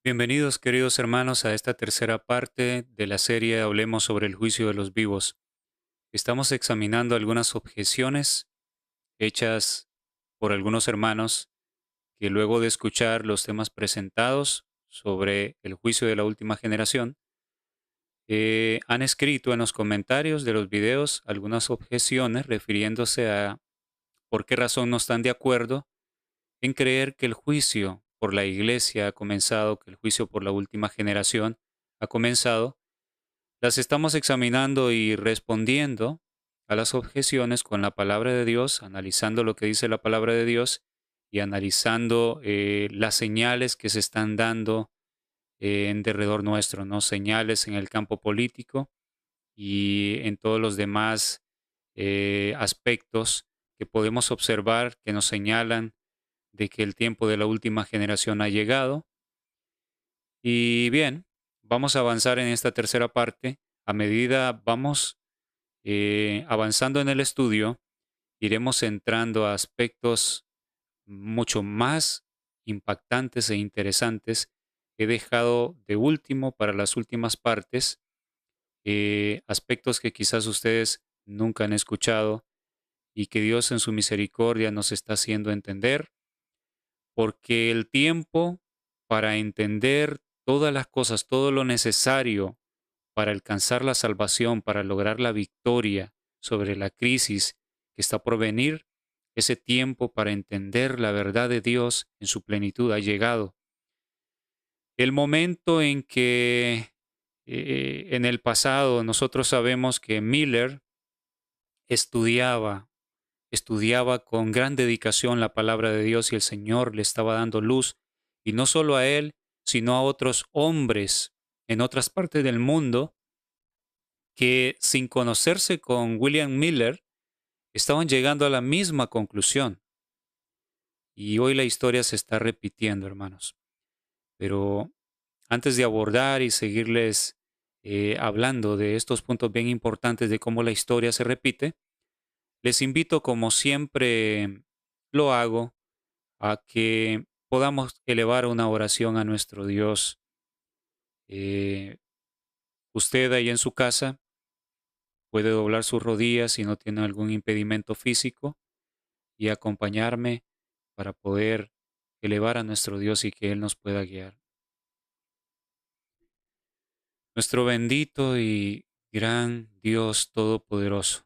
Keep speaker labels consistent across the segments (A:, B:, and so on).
A: Bienvenidos, queridos hermanos, a esta tercera parte de la serie Hablemos sobre el juicio de los vivos. Estamos examinando algunas objeciones hechas por algunos hermanos que luego de escuchar los temas presentados sobre el juicio de la última generación, han escrito en los comentarios de los videos algunas objeciones refiriéndose a por qué razón no están de acuerdo en creer que el juicio por la iglesia ha comenzado, que el juicio por la última generación ha comenzado. Las estamos examinando y respondiendo a las objeciones con la palabra de Dios, analizando lo que dice la palabra de Dios y analizando las señales que se están dando en derredor nuestro, ¿no? Señales en el campo político y en todos los demás aspectos que podemos observar que nos señalan de que el tiempo de la última generación ha llegado. Y bien, vamos a avanzar en esta tercera parte. A medida vamos avanzando en el estudio, iremos entrando a aspectos mucho más impactantes e interesantes. He dejado de último para las últimas partes aspectos que quizás ustedes nunca han escuchado y que Dios en su misericordia nos está haciendo entender, porque el tiempo para entender todas las cosas, todo lo necesario para alcanzar la salvación, para lograr la victoria sobre la crisis que está por venir, ese tiempo para entender la verdad de Dios en su plenitud ha llegado. El momento en que en el pasado nosotros sabemos que Miller estudiaba, estudiaba con gran dedicación la palabra de Dios y el Señor le estaba dando luz, y no solo a él, sino a otros hombres en otras partes del mundo que sin conocerse con William Miller estaban llegando a la misma conclusión. Y hoy la historia se está repitiendo, hermanos. Pero antes de abordar y seguirles hablando de estos puntos bien importantes de cómo la historia se repite, les invito, como siempre lo hago, a que podamos elevar una oración a nuestro Dios. Eh, Usted ahí en su casa puede doblar sus rodillas si no tiene algún impedimento físico y acompañarme para poder elevar a nuestro Dios y que Él nos pueda guiar. Nuestro bendito y gran Dios Todopoderoso,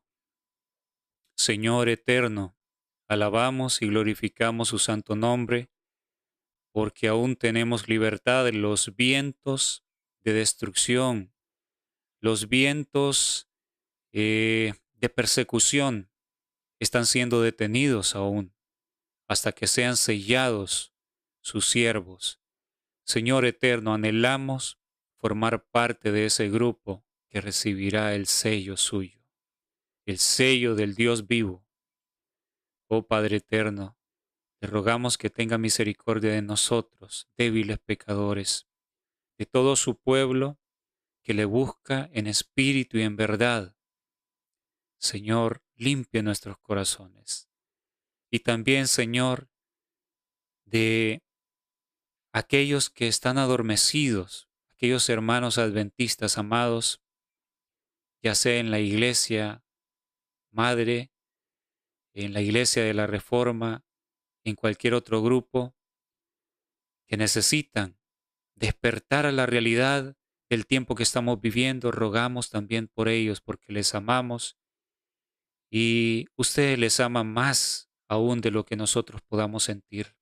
A: Señor eterno, alabamos y glorificamos su santo nombre, porque aún tenemos libertad de los vientos de destrucción, los vientos de persecución están siendo detenidos aún hasta que sean sellados sus siervos. Señor eterno, anhelamos formar parte de ese grupo que recibirá el sello suyo, el sello del Dios vivo. Oh Padre eterno, te rogamos que tenga misericordia de nosotros, débiles pecadores, de todo su pueblo que le busca en espíritu y en verdad. Señor, limpia nuestros corazones. Y también, Señor, de aquellos que están adormecidos, aquellos hermanos adventistas amados, ya sea en la iglesia madre, en la iglesia de la Reforma, en cualquier otro grupo, que necesitan despertar a la realidad del tiempo que estamos viviendo. Rogamos también por ellos porque les amamos y usted les ama más aún de lo que nosotros podamos sentir.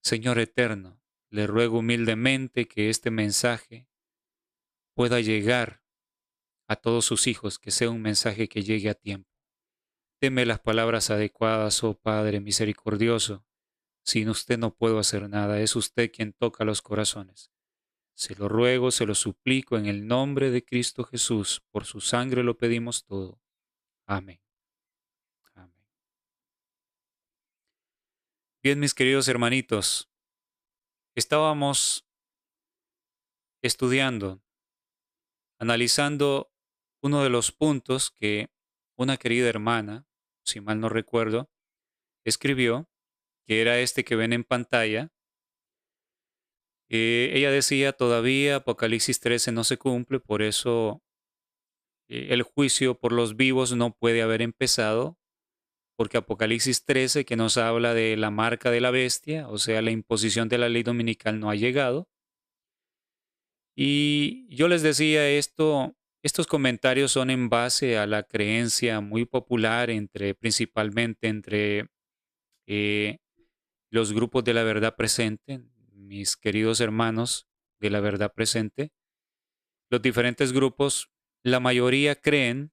A: Señor eterno, le ruego humildemente que este mensaje pueda llegar a todos sus hijos, que sea un mensaje que llegue a tiempo. Deme las palabras adecuadas, oh Padre misericordioso. Sin usted no puedo hacer nada, es usted quien toca los corazones. Se lo ruego, se lo suplico en el nombre de Cristo Jesús, por su sangre lo pedimos todo. Amén. Amén. Bien, mis queridos hermanitos, estábamos estudiando, analizando uno de los puntos que una querida hermana, si mal no recuerdo, escribió, que era este que ven en pantalla, Ella decía, todavía Apocalipsis 13 no se cumple, por eso el juicio por los vivos no puede haber empezado, porque Apocalipsis 13, que nos habla de la marca de la bestia, o sea, la imposición de la ley dominical, no ha llegado. Y yo les decía esto, estos comentarios son en base a la creencia muy popular principalmente entre eh, los grupos de la verdad presente, mis queridos hermanos de la verdad presente, los diferentes grupos, la mayoría creen,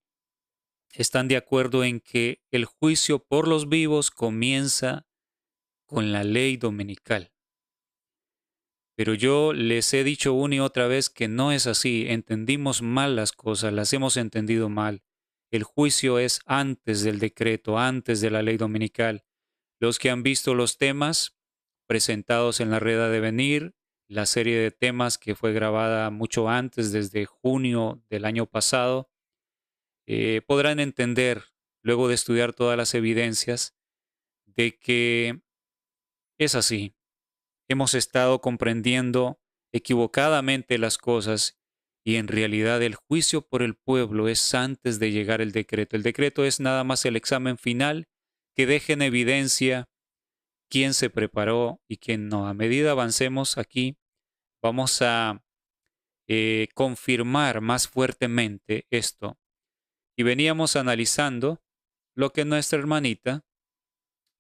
A: están de acuerdo en que el juicio por los vivos comienza con la ley dominical. Pero yo les he dicho una y otra vez que no es así. Entendimos mal las cosas, las hemos entendido mal. El juicio es antes del decreto, antes de la ley dominical. Los que han visto los temas presentados en la Red de Venir, la serie de temas que fue grabada mucho antes, desde junio del año pasado, podrán entender, luego de estudiar todas las evidencias, de que es así. Hemos estado comprendiendo equivocadamente las cosas y en realidad el juicio por el pueblo es antes de llegar el decreto. El decreto es nada más el examen final que deja en evidencia quién se preparó y quién no. A medida avancemos aquí, vamos a confirmar más fuertemente esto. Y veníamos analizando lo que nuestra hermanita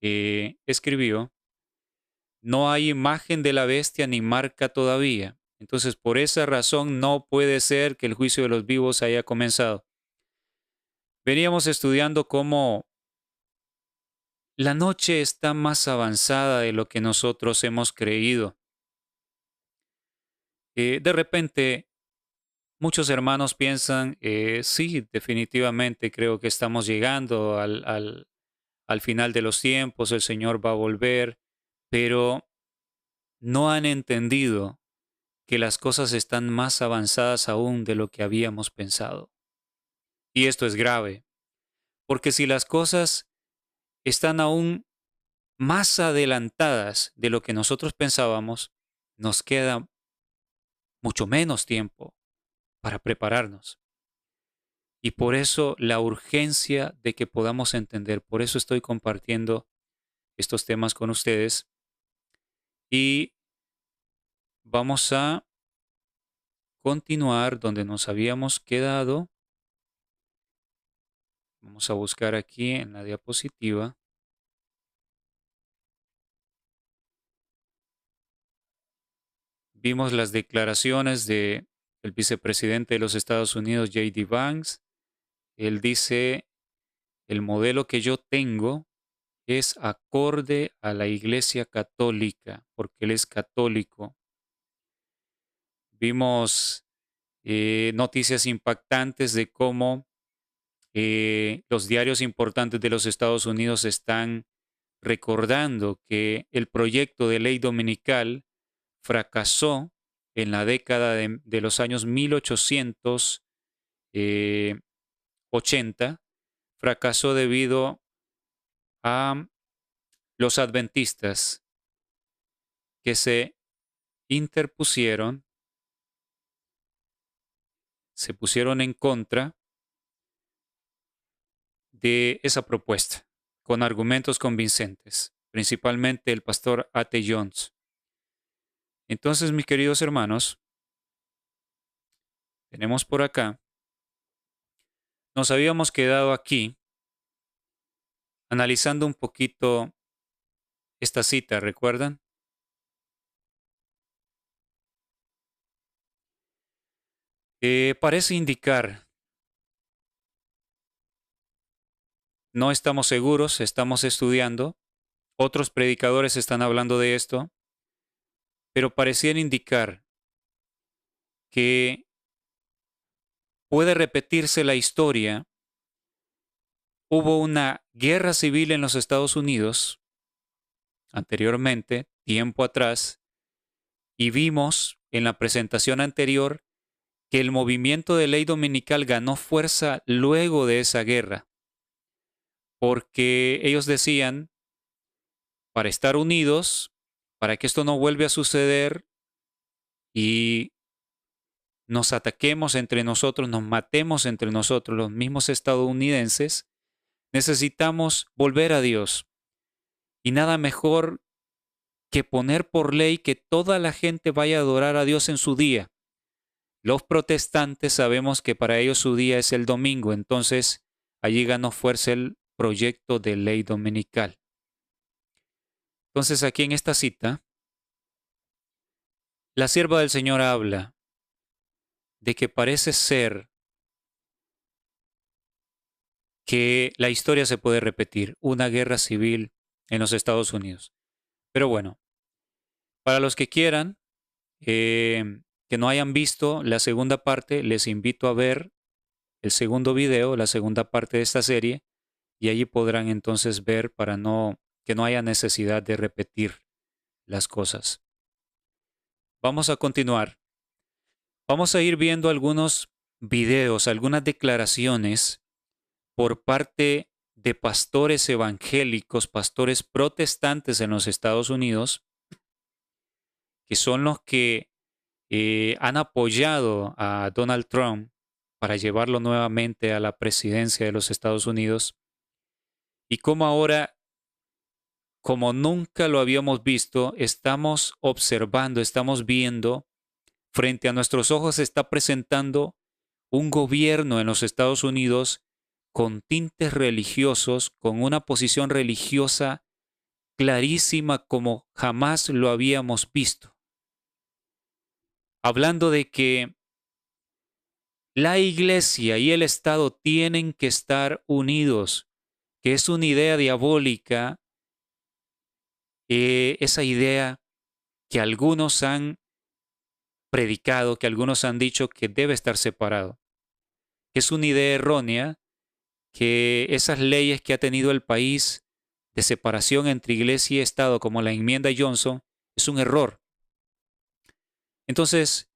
A: escribió. No hay imagen de la bestia ni marca todavía. Entonces, por esa razón no puede ser que el juicio de los vivos haya comenzado. Veníamos estudiando cómo la noche está más avanzada de lo que nosotros hemos creído. De repente, muchos hermanos piensan, sí, definitivamente creo que estamos llegando al final de los tiempos, el Señor va a volver, pero no han entendido que las cosas están más avanzadas aún de lo que habíamos pensado. Y esto es grave, porque si las cosas están aún más adelantadas de lo que nosotros pensábamos, nos queda mucho menos tiempo para prepararnos. Y por eso la urgencia de que podamos entender, por eso estoy compartiendo estos temas con ustedes y vamos a continuar donde nos habíamos quedado. Vamos a buscar aquí en la diapositiva. Vimos las declaraciones del vicepresidente de los Estados Unidos, J.D. Vance. Él dice, el modelo que yo tengo es acorde a la Iglesia Católica, porque él es católico. Vimos noticias impactantes de cómo los diarios importantes de los Estados Unidos están recordando que el proyecto de ley dominical fracasó en la década de los años 1880, fracasó debido a los adventistas que se interpusieron, se pusieron en contra de esa propuesta, con argumentos convincentes, principalmente el pastor A.T. Jones. Entonces, mis queridos hermanos, tenemos por acá, nos habíamos quedado aquí analizando un poquito esta cita, ¿recuerdan? Parece indicar, no estamos seguros, estamos estudiando, otros predicadores están hablando de esto, pero parecían indicar que puede repetirse la historia. Hubo una guerra civil en los Estados Unidos anteriormente, tiempo atrás, y vimos en la presentación anterior que el movimiento de ley dominical ganó fuerza luego de esa guerra, porque ellos decían, para estar unidos, para que esto no vuelva a suceder, y nos ataquemos entre nosotros, nos matemos entre nosotros, los mismos estadounidenses, necesitamos volver a Dios. Y nada mejor que poner por ley que toda la gente vaya a adorar a Dios en su día. Los protestantes sabemos que para ellos su día es el domingo, entonces allí ganó fuerza el proyecto de ley dominical. Entonces aquí en esta cita, la sierva del Señor habla de que parece ser que la historia se puede repetir, una guerra civil en los Estados Unidos. Pero bueno, para los que quieran, que no hayan visto la segunda parte, les invito a ver el segundo video, la segunda parte de esta serie, y allí podrán entonces ver para que no haya necesidad de repetir las cosas. Vamos a continuar. Vamos a ir viendo algunos videos, algunas declaraciones por parte de pastores evangélicos, pastores protestantes en los Estados Unidos, que son los que han apoyado a Donald Trump para llevarlo nuevamente a la presidencia de los Estados Unidos, y cómo ahora, como nunca lo habíamos visto, estamos observando, estamos viendo, frente a nuestros ojos se está presentando un gobierno en los Estados Unidos con tintes religiosos, con una posición religiosa clarísima como jamás lo habíamos visto. Hablando de que la Iglesia y el Estado tienen que estar unidos, que es una idea diabólica, esa idea que algunos han predicado, que algunos han dicho que debe estar separado. Es una idea errónea, que esas leyes que ha tenido el país de separación entre Iglesia y Estado, como la enmienda Johnson, es un error. Entonces,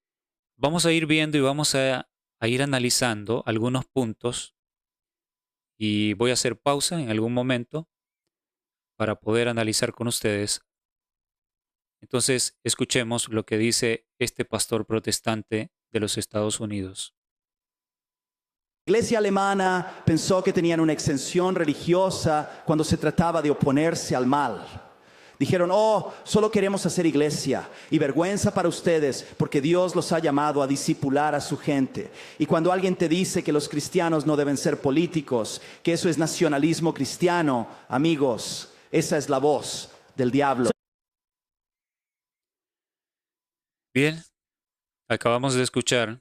A: vamos a ir viendo y vamos a ir analizando algunos puntos, y voy a hacer pausa en algún momento para poder analizar con ustedes. Entonces, escuchemos lo que dice este pastor protestante de los Estados Unidos.
B: La Iglesia alemana pensó que tenían una exención religiosa cuando se trataba de oponerse al mal. Dijeron, solo queremos hacer iglesia, y vergüenza para ustedes porque Dios los ha llamado a discipular a su gente. Y cuando alguien te dice que los cristianos no deben ser políticos, que eso es nacionalismo cristiano, amigos, esa es la voz del diablo.
A: Bien, acabamos de escuchar.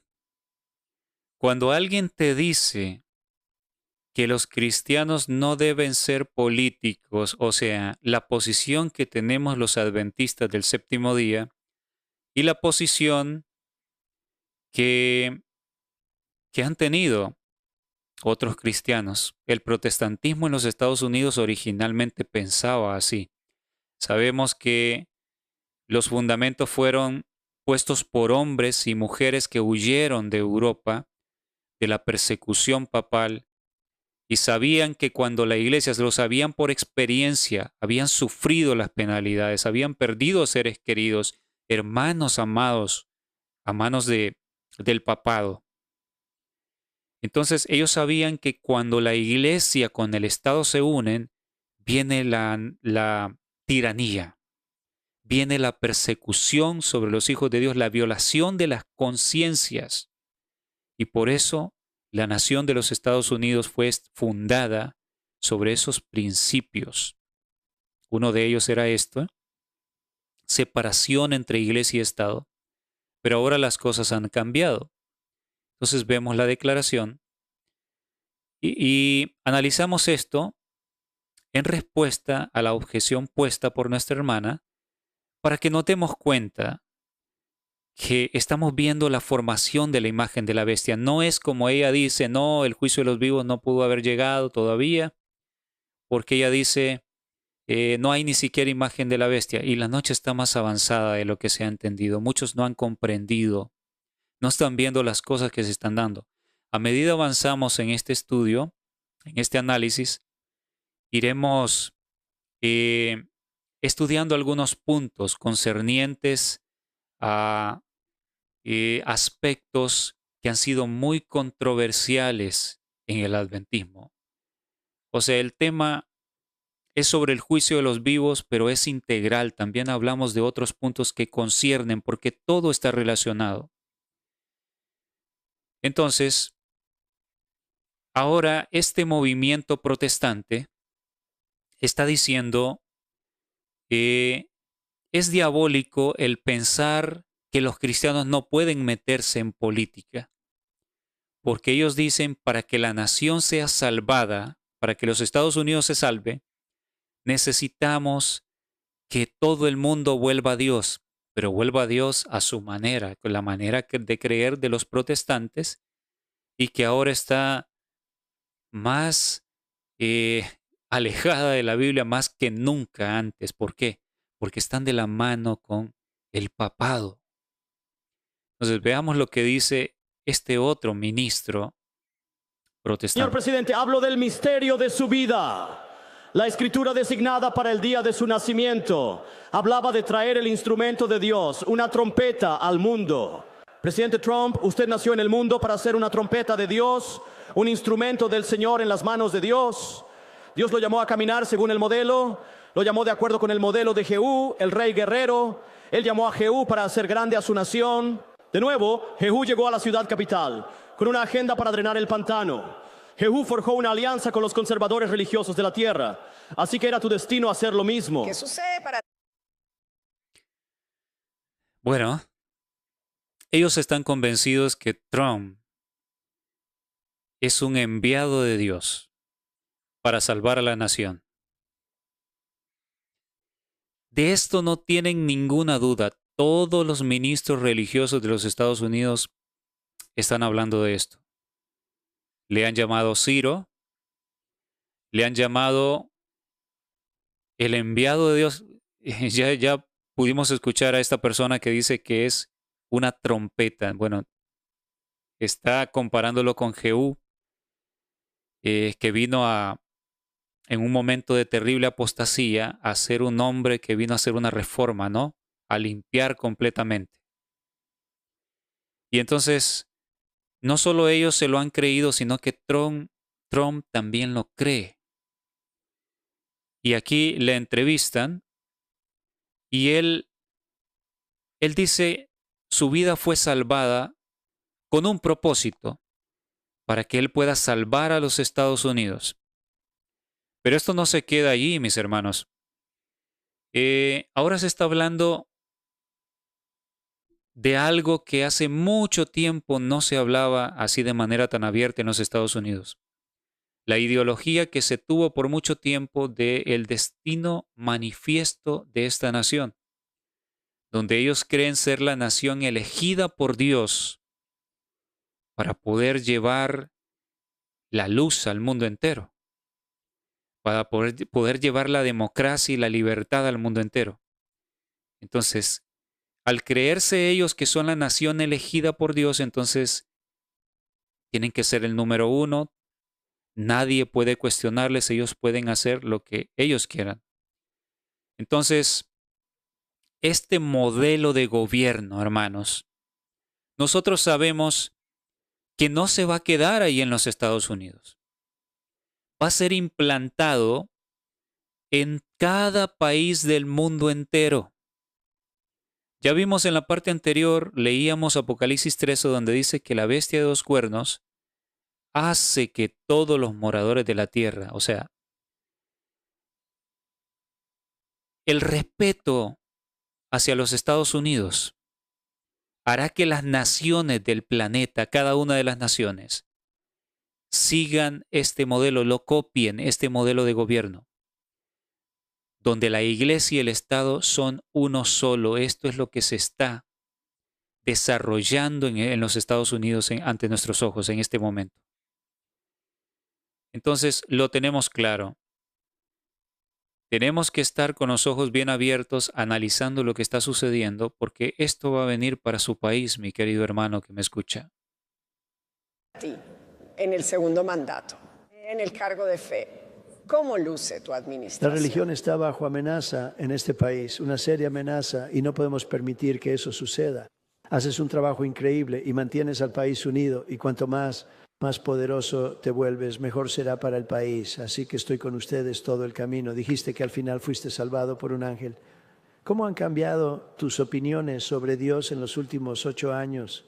A: Cuando alguien te dice que los cristianos no deben ser políticos, o sea, la posición que tenemos los adventistas del séptimo día y la posición que han tenido otros cristianos. El protestantismo en los Estados Unidos originalmente pensaba así. Sabemos que los fundamentos fueron puestos por hombres y mujeres que huyeron de Europa, de la persecución papal, y sabían que cuando la iglesia, lo sabían por experiencia, habían sufrido las penalidades, habían perdido seres queridos, hermanos amados, a manos del papado. Entonces ellos sabían que cuando la iglesia con el Estado se unen, viene la tiranía, viene la persecución sobre los hijos de Dios, la violación de las conciencias. Y por eso la nación de los Estados Unidos fue fundada sobre esos principios. Uno de ellos era esto, separación entre iglesia y Estado. Pero ahora las cosas han cambiado. Entonces vemos la declaración y analizamos esto en respuesta a la objeción puesta por nuestra hermana, para que nos demos cuenta que estamos viendo la formación de la imagen de la bestia. No es como ella dice, no, el juicio de los vivos no pudo haber llegado todavía, porque ella dice, no hay ni siquiera imagen de la bestia, y la noche está más avanzada de lo que se ha entendido. Muchos no han comprendido, no están viendo las cosas que se están dando. A medida avanzamos en este estudio, en este análisis, iremos estudiando algunos puntos concernientes a aspectos que han sido muy controversiales en el adventismo. O sea, el tema es sobre el juicio de los vivos, pero es integral. También hablamos de otros puntos que conciernen, porque todo está relacionado. Entonces, ahora este movimiento protestante está diciendo que es diabólico el pensar que los cristianos no pueden meterse en política, porque ellos dicen, para que la nación sea salvada, para que los Estados Unidos se salve, necesitamos que todo el mundo vuelva a Dios, pero vuelva a Dios a su manera, con la manera de creer de los protestantes, y que ahora está más eh, alejada de la Biblia más que nunca antes. ¿Por qué? Porque están de la mano con el papado. Entonces veamos lo que dice este otro ministro
C: Señor
A: protestante.
C: presidente, hablo del misterio de su vida. La escritura designada para el día de su nacimiento hablaba de traer el instrumento de Dios, una trompeta al mundo. Presidente Trump, usted nació en el mundo para ser una trompeta de Dios, un instrumento del Señor en las manos de Dios. Dios lo llamó a caminar según el modelo, lo llamó de acuerdo con el modelo de Jehú, el rey guerrero. Él llamó a Jehú para hacer grande a su nación. De nuevo, Jehú llegó a la ciudad capital con una agenda para drenar el pantano. Jehú forjó una alianza con los conservadores religiosos de la tierra. Así que era tu destino hacer lo mismo.
D: ¿Qué sucede para
A: Bueno, ellos están convencidos que Trump es un enviado de Dios para salvar a la nación. De esto no tienen ninguna duda. Todos los ministros religiosos de los Estados Unidos están hablando de esto. Le han llamado Ciro, le han llamado el enviado de Dios. Ya pudimos escuchar a esta persona que dice que es una trompeta. Bueno, está comparándolo con Jehú, que vino en un momento de terrible apostasía, a ser un hombre que vino a hacer una reforma, ¿no? A limpiar completamente. Y entonces, no solo ellos se lo han creído, sino que Trump también lo cree. Y aquí le entrevistan y él dice, su vida fue salvada con un propósito, para que él pueda salvar a los Estados Unidos. Pero esto no se queda allí, mis hermanos. Ahora se está hablando de algo que hace mucho tiempo no se hablaba así de manera tan abierta en los Estados Unidos. La ideología que se tuvo por mucho tiempo del destino manifiesto de esta nación, donde ellos creen ser la nación elegida por Dios para poder llevar la luz al mundo entero, para poder llevar la democracia y la libertad al mundo entero. Entonces, al creerse ellos que son la nación elegida por Dios, entonces tienen que ser el número uno. Nadie puede cuestionarles, ellos pueden hacer lo que ellos quieran. Entonces, este modelo de gobierno, hermanos, nosotros sabemos que no se va a quedar ahí en los Estados Unidos. Va a ser implantado en cada país del mundo entero. Ya vimos en la parte anterior, leíamos Apocalipsis 13, donde dice que la bestia de 2 cuernos hace que todos los moradores de la tierra, o sea, el respeto hacia los Estados Unidos hará que las naciones del planeta, cada una de las naciones, sigan este modelo, lo copien, este modelo de gobierno, donde la iglesia y el Estado son uno solo. Esto es lo que se está desarrollando en los Estados Unidos ante nuestros ojos en este momento. Entonces, lo tenemos claro. Tenemos que estar con los ojos bien abiertos analizando lo que está sucediendo, porque esto va a venir para su país, mi querido hermano que me escucha.
D: ti en el segundo mandato, en el cargo de fe? ¿Cómo luce tu
E: La
D: administración?
E: religión está bajo amenaza en este país, una seria amenaza, y no podemos permitir que eso suceda. haces un trabajo increíble y mantienes al país unido, y cuanto más poderoso te vuelves, mejor será para el país. Así que estoy con ustedes todo el camino. Dijiste que al final fuiste salvado por un ángel. ¿Cómo han cambiado tus opiniones sobre Dios en los últimos 8 años?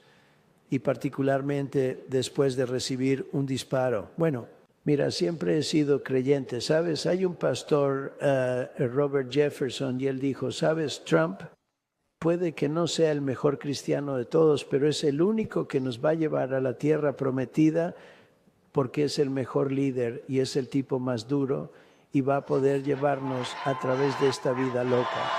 E: Y particularmente después de recibir un disparo. Bueno, mira, siempre he sido creyente, ¿sabes? Hay un pastor, Robert Jefferson, y él dijo, ¿sabes? Trump puede que no sea el mejor cristiano de todos, pero es el único que nos va a llevar a la tierra prometida porque es el mejor líder y es el tipo más duro y va a poder llevarnos a través de esta vida loca.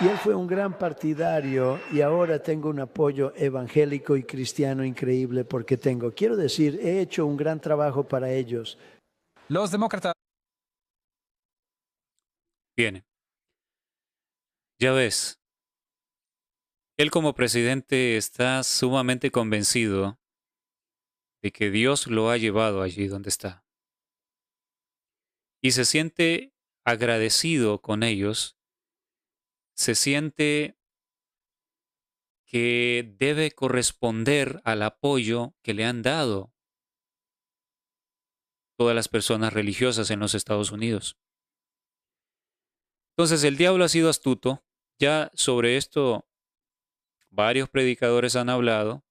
E: Y él fue un gran partidario y ahora tengo un apoyo evangélico y cristiano increíble porque quiero decir, he hecho un gran trabajo para ellos.
F: Los demócratas.
A: Bien. Ya ves, él como presidente está sumamente convencido de que Dios lo ha llevado allí donde está. Y se siente agradecido con ellos, se siente que debe corresponder al apoyo que le han dado todas las personas religiosas en los Estados Unidos. Entonces el diablo ha sido astuto. Ya sobre esto varios predicadores han hablado.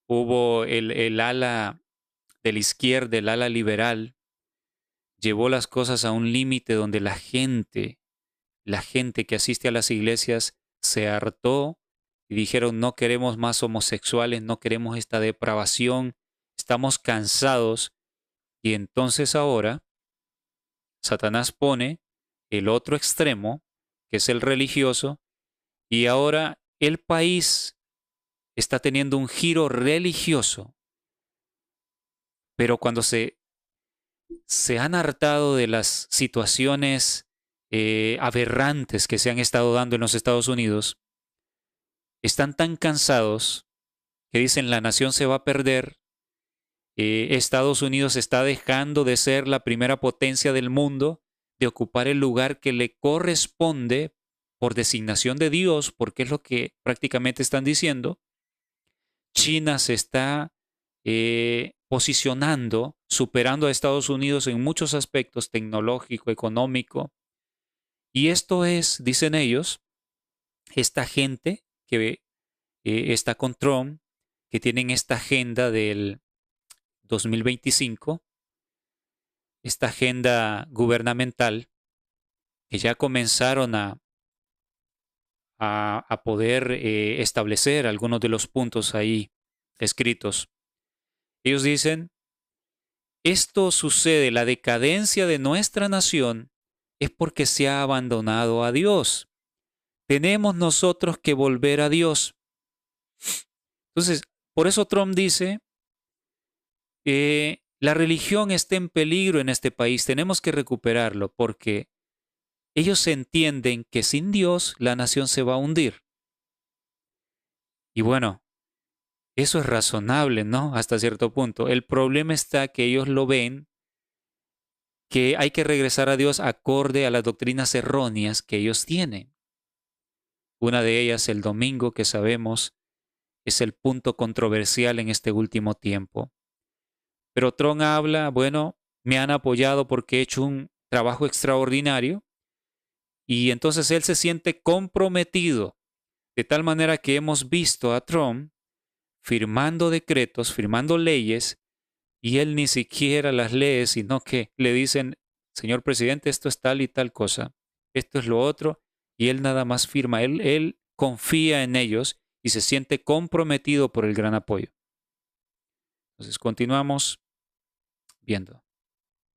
A: Hubo el ala de la izquierda, el ala liberal, llevó las cosas a un límite donde la gente que asiste a las iglesias se hartó y dijeron no queremos más homosexuales, no queremos esta depravación, estamos cansados. Y entonces ahora Satanás pone el otro extremo, que es el religioso, y ahora el país está teniendo un giro religioso. Pero cuando se han hartado de las situaciones aberrantes que se han estado dando en los Estados Unidos, están tan cansados que dicen la nación se va a perder, Estados Unidos está dejando de ser la primera potencia del mundo, de ocupar el lugar que le corresponde por designación de Dios, porque es lo que prácticamente están diciendo. China se está posicionando, superando a Estados Unidos en muchos aspectos, tecnológico, económico. Y esto es, dicen ellos, esta gente que está con Trump, que tienen esta agenda del 2025, esta agenda gubernamental, que ya comenzaron a poder establecer algunos de los puntos ahí escritos. Ellos dicen, esto sucede, la decadencia de nuestra nación es porque se ha abandonado a Dios. Tenemos nosotros que volver a Dios. Entonces, por eso Trump dice, la religión está en peligro en este país, tenemos que recuperarlo porque ellos entienden que sin Dios la nación se va a hundir. Y bueno, eso es razonable, ¿no? Hasta cierto punto. El problema está que ellos lo ven, que hay que regresar a Dios acorde a las doctrinas erróneas que ellos tienen. Una de ellas, el domingo, que sabemos es el punto controversial en este último tiempo. Pero Trump habla, bueno, me han apoyado porque he hecho un trabajo extraordinario y entonces él se siente comprometido, de tal manera que hemos visto a Trump firmando decretos, firmando leyes, y él ni siquiera las lee, sino que le dicen, señor presidente, esto es tal y tal cosa, esto es lo otro, y él nada más firma. Él confía en ellos y se siente comprometido por el gran apoyo. Entonces continuamos viendo.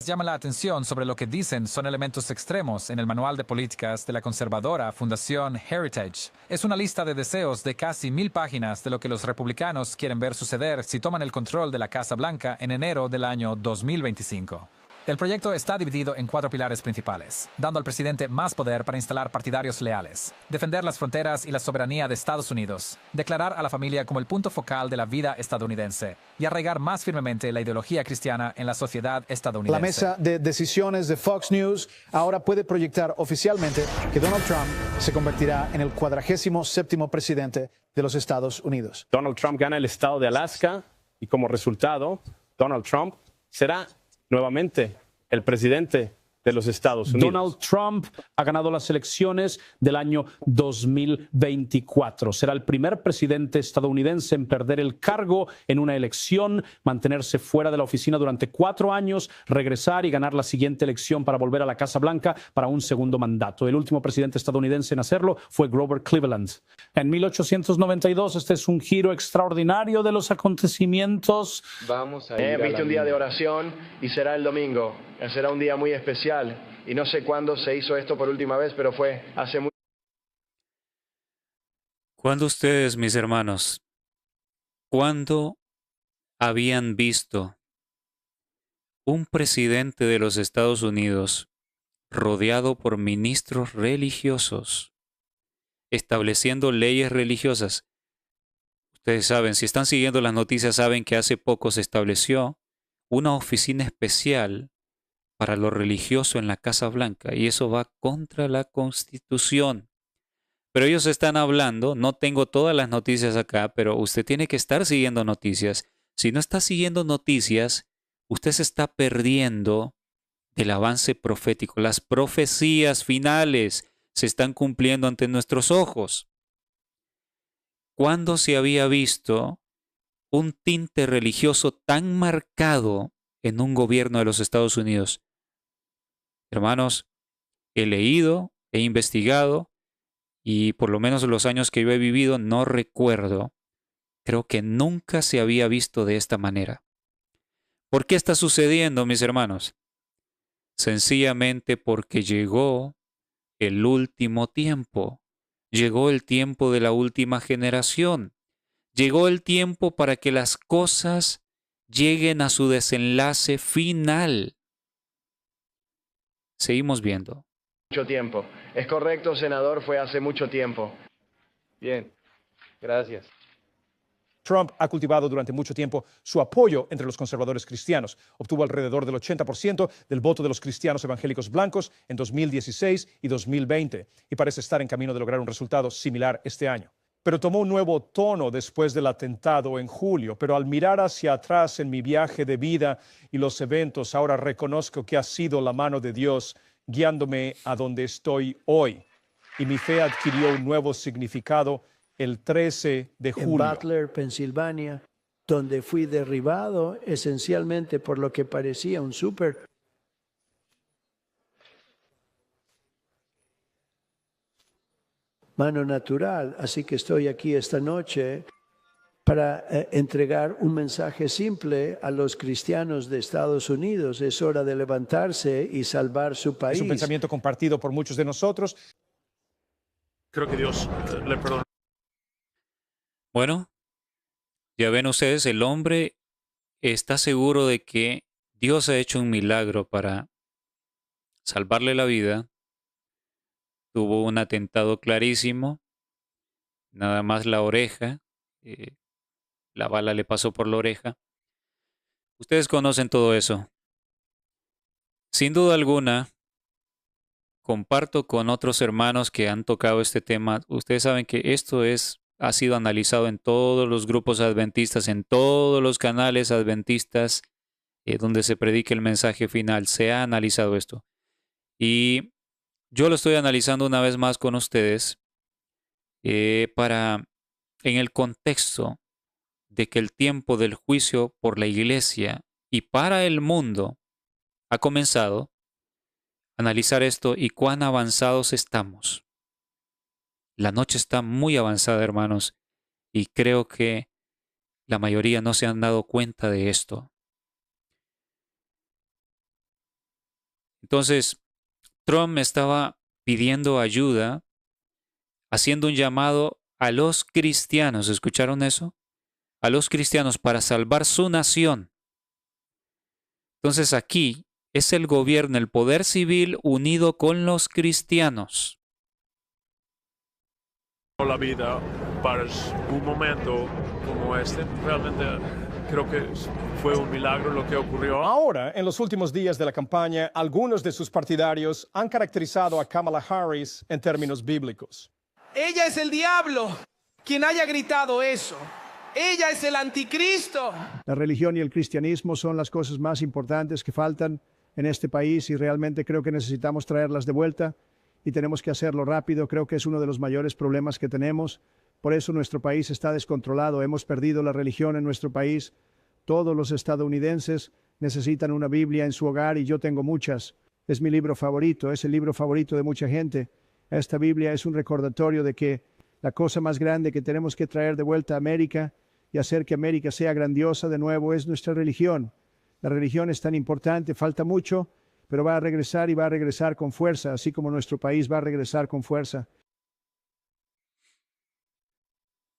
F: Llama la atención sobre lo que dicen son elementos extremos en el manual de políticas de la conservadora Fundación Heritage. Es una lista de deseos de casi 1000 páginas de lo que los republicanos quieren ver suceder si toman el control de la Casa Blanca en enero del año 2025. El proyecto está dividido en 4 pilares principales, dando al presidente más poder para instalar partidarios leales, defender las fronteras y la soberanía de Estados Unidos, declarar a la familia como el punto focal de la vida estadounidense y arraigar más firmemente la ideología cristiana en la sociedad estadounidense.
G: La mesa de decisiones de Fox News ahora puede proyectar oficialmente que Donald Trump se convertirá en el 47º presidente de los Estados Unidos.
H: Donald Trump gana el estado de Alaska y como resultado, Donald Trump será nuevamente el presidente de los Estados Unidos.
I: Donald Trump ha ganado las elecciones del año 2024. Será el primer presidente estadounidense en perder el cargo en una elección, mantenerse fuera de la oficina durante 4 años, regresar y ganar la siguiente elección para volver a la Casa Blanca para un segundo mandato. El último presidente estadounidense en hacerlo fue Grover Cleveland. En 1892, este es un giro extraordinario de los acontecimientos.
J: Vamos a ir
K: viste un día de oración y será el domingo. Será un día muy especial. Y no sé cuándo se hizo esto por última vez, pero fue hace mucho.
A: ¿Cuándo ustedes, mis hermanos, cuándo habían visto un presidente de los Estados Unidos rodeado por ministros religiosos, estableciendo leyes religiosas? Ustedes saben, si están siguiendo las noticias, saben que hace poco se estableció una oficina especial para lo religioso en la Casa Blanca, y eso va contra la Constitución. Pero ellos están hablando, no tengo todas las noticias acá, pero usted tiene que estar siguiendo noticias. Si no está siguiendo noticias, usted se está perdiendo del avance profético. Las profecías finales se están cumpliendo ante nuestros ojos. ¿Cuándo se había visto un tinte religioso tan marcado en un gobierno de los Estados Unidos? Hermanos, he leído, he investigado, y por lo menos los años que yo he vivido no recuerdo. Creo que nunca se había visto de esta manera. ¿Por qué está sucediendo, mis hermanos? Sencillamente porque llegó el último tiempo. Llegó el tiempo de la última generación. Llegó el tiempo para que las cosas lleguen a su desenlace final. Seguimos viendo.
K: Mucho tiempo. Es correcto, senador, fue hace mucho tiempo.
J: Bien, gracias.
G: Trump ha cultivado durante mucho tiempo su apoyo entre los conservadores cristianos. Obtuvo alrededor del 80% del voto de los cristianos evangélicos blancos en 2016 y 2020 y parece estar en camino de lograr un resultado similar este año. Pero tomó un nuevo tono después del atentado en julio. Pero al mirar hacia atrás en mi viaje de vida y los eventos, ahora reconozco que ha sido la mano de Dios guiándome a donde estoy hoy. Y mi fe adquirió un nuevo significado el 13 de julio.
E: En Butler, Pensilvania, donde fui derribado esencialmente por lo que parecía un súper. Mano natural, así que estoy aquí esta noche para entregar un mensaje simple a los cristianos de Estados Unidos. Es hora de levantarse y salvar su país.
G: Es un pensamiento compartido por muchos de nosotros.
L: Creo que Dios le perdona.
A: Bueno, ya ven ustedes, el hombre está seguro de que Dios ha hecho un milagro para salvarle la vida. Tuvo un atentado clarísimo, nada más la oreja, la bala le pasó por la oreja. Ustedes conocen todo eso. Sin duda alguna, comparto con otros hermanos que han tocado este tema. Ustedes saben que esto ha sido analizado en todos los grupos adventistas, en todos los canales adventistas donde se predica el mensaje final. Se ha analizado esto. Y yo lo estoy analizando una vez más con ustedes en el contexto de que el tiempo del juicio por la iglesia y para el mundo ha comenzado. Analizar esto y cuán avanzados estamos. La noche está muy avanzada, hermanos, y creo que la mayoría no se han dado cuenta de esto. Entonces, Trump estaba pidiendo ayuda, haciendo un llamado a los cristianos. ¿Escucharon eso? A los cristianos para salvar su nación. Entonces aquí es el gobierno, el poder civil unido con los cristianos.
L: La vida para un momento como este, realmente creo que fue un milagro lo que ocurrió.
G: Ahora, en los últimos días de la campaña, algunos de sus partidarios han caracterizado a Kamala Harris en términos bíblicos.
M: Ella es el diablo. Quien haya gritado eso. Ella es el anticristo.
E: La religión y el cristianismo son las cosas más importantes que faltan en este país y realmente creo que necesitamos traerlas de vuelta y tenemos que hacerlo rápido. Creo que es uno de los mayores problemas que tenemos. Por eso nuestro país está descontrolado. Hemos perdido la religión en nuestro país. Todos los estadounidenses necesitan una Biblia en su hogar y yo tengo muchas. Es mi libro favorito, es el libro favorito de mucha gente. Esta Biblia es un recordatorio de que la cosa más grande que tenemos que traer de vuelta a América y hacer que América sea grandiosa de nuevo es nuestra religión. La religión es tan importante, falta mucho, pero va a regresar y va a regresar con fuerza, así como nuestro país va a regresar con fuerza.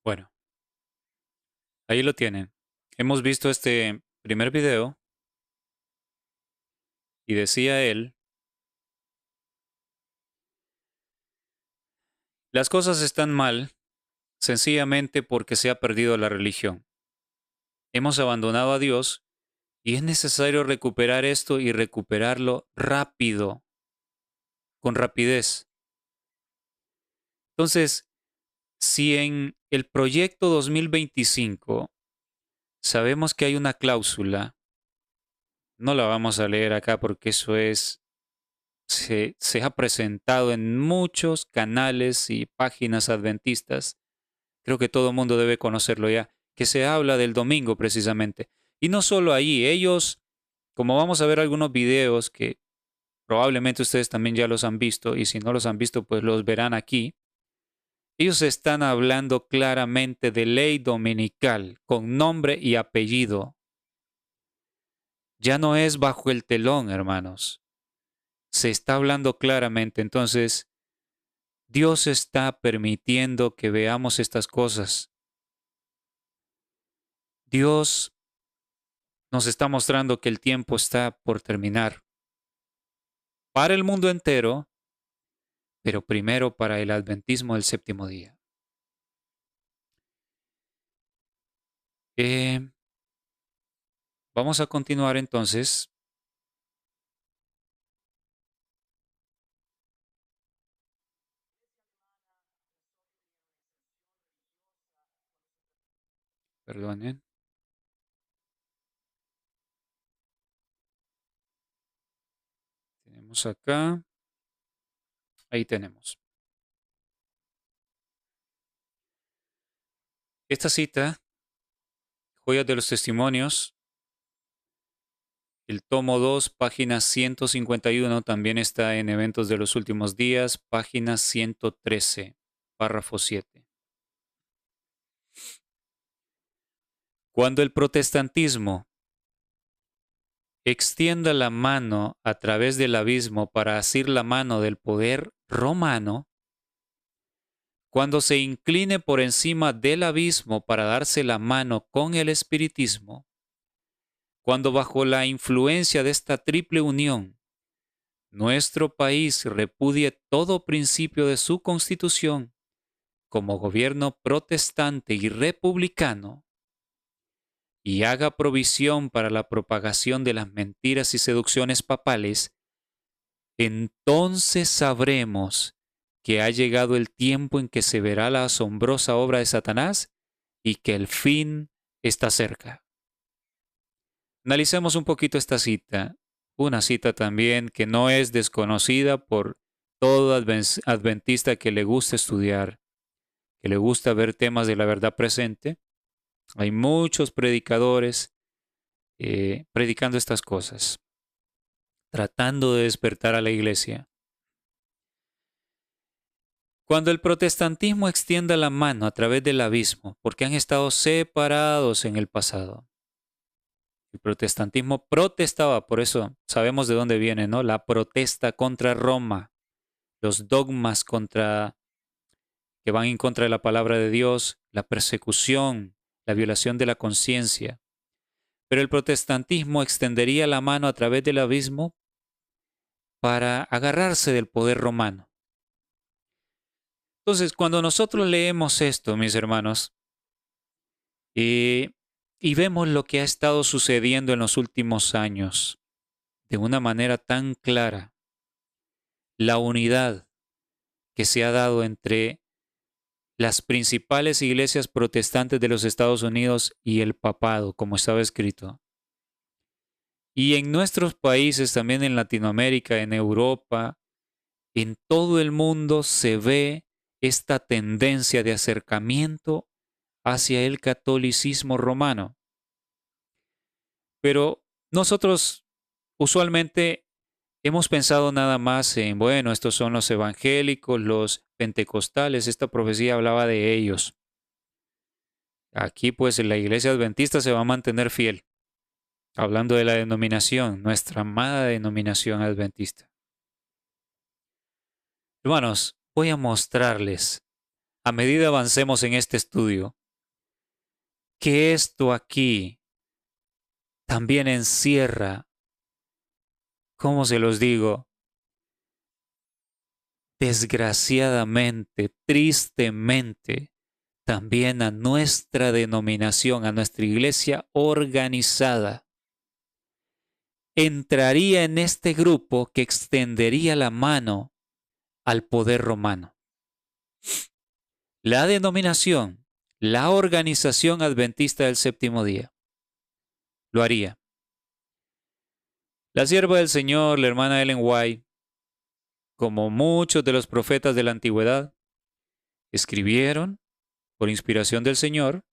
A: Bueno, ahí lo tienen. Hemos visto este primer video y decía él, las cosas están mal sencillamente porque se ha perdido la religión. Hemos abandonado a Dios y es necesario recuperar esto y recuperarlo rápido, con rapidez. Entonces, si en el proyecto 2025 sabemos que hay una cláusula, no la vamos a leer acá porque eso se ha presentado en muchos canales y páginas adventistas. Creo que todo el mundo debe conocerlo ya, que se habla del domingo precisamente. Y no solo ahí, ellos, como vamos a ver algunos videos que probablemente ustedes también ya los han visto, y si no los han visto, pues los verán aquí. Ellos están hablando claramente de ley dominical, con nombre y apellido. Ya no es bajo el telón, hermanos. Se está hablando claramente. Entonces, Dios está permitiendo que veamos estas cosas. Dios nos está mostrando que el tiempo está por terminar. Para el mundo entero, pero primero para el adventismo del séptimo día. Vamos a continuar entonces. Perdonen. Tenemos acá. Ahí tenemos. Esta cita, Joyas de los Testimonios, el tomo 2, página 151, también está en Eventos de los Últimos Días, página 113, párrafo 7. Cuando el protestantismo extienda la mano a través del abismo para asir la mano del poder romano, cuando se incline por encima del abismo para darse la mano con el espiritismo, cuando bajo la influencia de esta triple unión, nuestro país repudie todo principio de su constitución como gobierno protestante y republicano, y haga provisión para la propagación de las mentiras y seducciones papales, entonces sabremos que ha llegado el tiempo en que se verá la asombrosa obra de Satanás y que el fin está cerca. Analicemos un poquito esta cita, una cita también que no es desconocida por todo adventista que le gusta estudiar, que le gusta ver temas de la verdad presente. Hay muchos predicadores predicando estas cosas, tratando de despertar a la iglesia. Cuando el protestantismo extienda la mano a través del abismo, porque han estado separados en el pasado. El protestantismo protestaba, por eso sabemos de dónde viene, ¿no? La protesta contra Roma, los dogmas que van en contra de la palabra de Dios, la persecución, la violación de la conciencia. Pero el protestantismo extendería la mano a través del abismo para agarrarse del poder romano. Entonces, cuando nosotros leemos esto, mis hermanos, y vemos lo que ha estado sucediendo en los últimos años de una manera tan clara, la unidad que se ha dado entre las principales iglesias protestantes de los Estados Unidos y el papado, como estaba escrito. Y en nuestros países, también en Latinoamérica, en Europa, en todo el mundo se ve esta tendencia de acercamiento hacia el catolicismo romano. Pero nosotros usualmente hemos pensado nada más en, bueno, estos son los evangélicos, los pentecostales, esta profecía hablaba de ellos. Aquí pues la iglesia adventista se va a mantener fiel, hablando de la denominación, nuestra amada denominación adventista. Hermanos, voy a mostrarles, a medida avancemos en este estudio, que esto aquí también encierra, ¿cómo se los digo? Desgraciadamente, tristemente, también a nuestra denominación, a nuestra iglesia organizada. Entraría en este grupo que extendería la mano al poder romano. La denominación, la organización adventista del séptimo día, lo haría. La sierva del Señor, la hermana Ellen White, como muchos de los profetas de la antigüedad, escribieron por inspiración del Señor,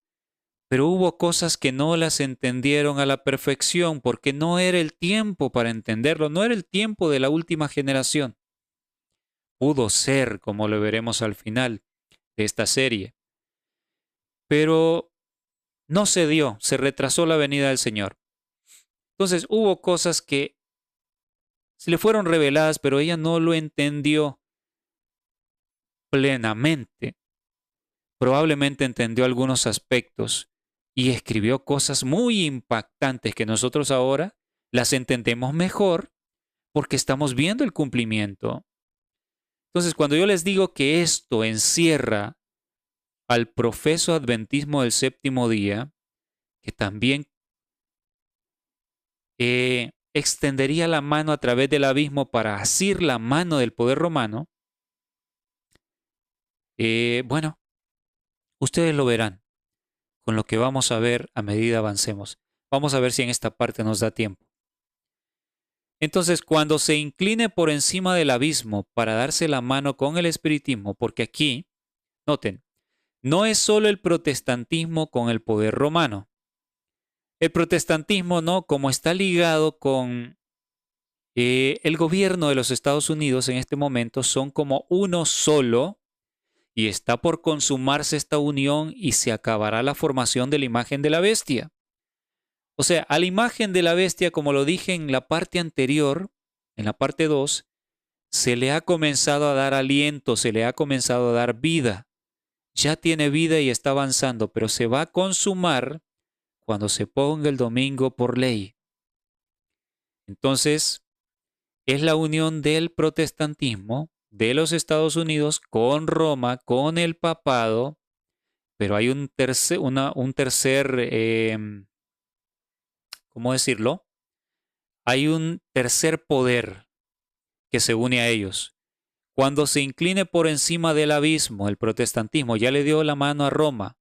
A: pero hubo cosas que no las entendieron a la perfección porque no era el tiempo para entenderlo, no era el tiempo de la última generación. Pudo ser, como lo veremos al final de esta serie, pero no se dio, se retrasó la venida del Señor. Entonces hubo cosas que se le fueron reveladas, pero ella no lo entendió plenamente. Probablemente entendió algunos aspectos y escribió cosas muy impactantes que nosotros ahora las entendemos mejor porque estamos viendo el cumplimiento. Entonces, cuando yo les digo que esto encierra al profeso adventismo del séptimo día, que también extendería la mano a través del abismo para asir la mano del poder romano, bueno, ustedes lo verán con lo que vamos a ver a medida avancemos. Vamos a ver si en esta parte nos da tiempo. Entonces, cuando se incline por encima del abismo para darse la mano con el espiritismo, porque aquí, noten, no es solo el protestantismo con el poder romano. El protestantismo, no, como está ligado con el gobierno de los Estados Unidos en este momento, son como uno solo y está por consumarse esta unión y se acabará la formación de la imagen de la bestia. O sea, a la imagen de la bestia, como lo dije en la parte anterior, en la parte 2, se le ha comenzado a dar aliento, se le ha comenzado a dar vida. Ya tiene vida y está avanzando, pero se va a consumar cuando se ponga el domingo por ley. Entonces, es la unión del protestantismo de los Estados Unidos con Roma, con el papado, pero hay un tercer, ¿cómo decirlo? Hay un tercer poder que se une a ellos. Cuando se incline por encima del abismo, el protestantismo ya le dio la mano a Roma,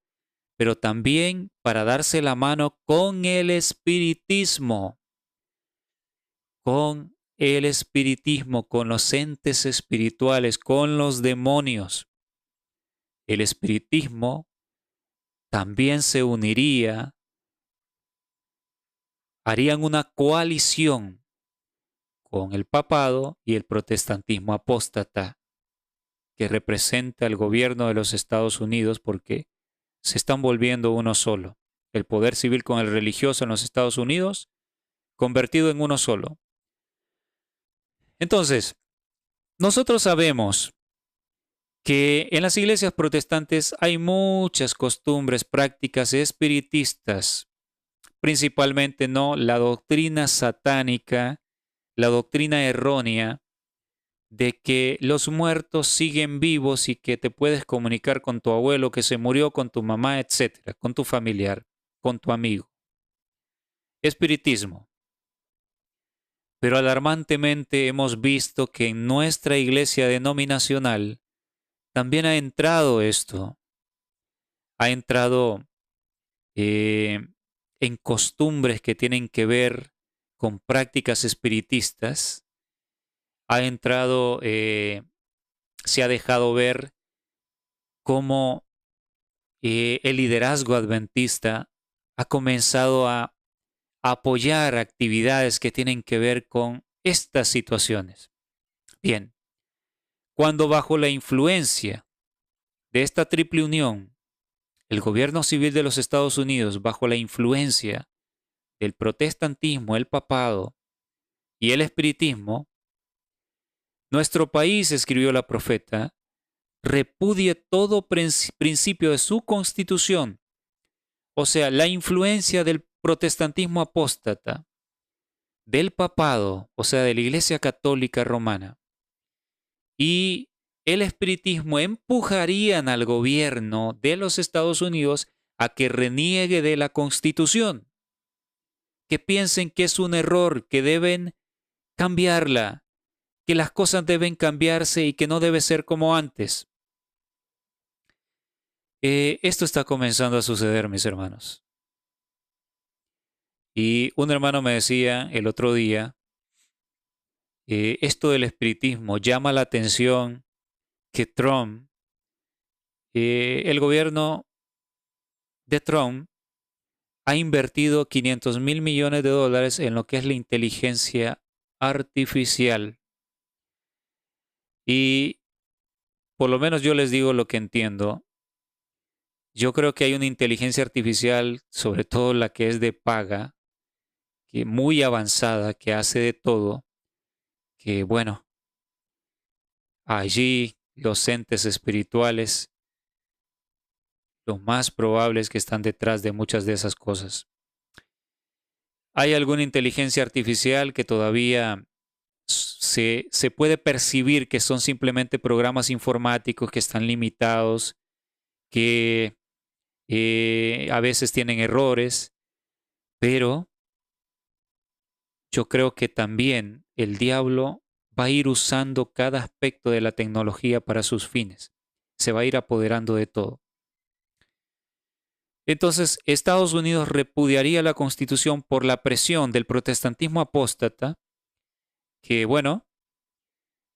A: pero también para darse la mano con el espiritismo, con los entes espirituales, con los demonios. El espiritismo también se uniría, harían una coalición con el papado y el protestantismo apóstata, que representa el gobierno de los Estados Unidos porque se están volviendo uno solo. El poder civil con el religioso en los Estados Unidos, convertido en uno solo. Entonces, nosotros sabemos que en las iglesias protestantes hay muchas costumbres, prácticas espiritistas, principalmente no la doctrina satánica, la doctrina errónea, de que los muertos siguen vivos y que te puedes comunicar con tu abuelo que se murió, con tu mamá, etcétera, con tu familiar, con tu amigo. Espiritismo. Pero alarmantemente hemos visto que en nuestra iglesia denominacional también ha entrado esto. Ha entrado en costumbres que tienen que ver con prácticas espiritistas. Ha entrado, se ha dejado ver cómo el liderazgo adventista ha comenzado a apoyar actividades que tienen que ver con estas situaciones. Bien, cuando bajo la influencia de esta triple unión, el gobierno civil de los Estados Unidos, bajo la influencia del protestantismo, el papado y el espiritismo, nuestro país, escribió la profeta, repudie todo principio de su constitución, o sea, la influencia del protestantismo apóstata, del papado, o sea, de la Iglesia Católica Romana, y el espiritismo empujarían al gobierno de los Estados Unidos a que reniegue de la Constitución, que piensen que es un error, que deben cambiarla, que las cosas deben cambiarse y que no debe ser como antes. Esto está comenzando a suceder, mis hermanos. Y un hermano me decía el otro día, esto del espiritismo llama la atención que Trump, el gobierno de Trump, ha invertido $500 millones en lo que es la inteligencia artificial. Y por lo menos yo les digo lo que entiendo. Yo creo que hay una inteligencia artificial, sobre todo la que es de paga, que muy avanzada, que hace de todo, que bueno, allí los entes espirituales, lo más probable es que están detrás de muchas de esas cosas. Hay alguna inteligencia artificial que todavía se puede percibir que son simplemente programas informáticos que están limitados, que a veces tienen errores, pero yo creo que también el diablo va a ir usando cada aspecto de la tecnología para sus fines. Se va a ir apoderando de todo. Entonces, Estados Unidos repudiaría la Constitución por la presión del protestantismo apóstata, que bueno,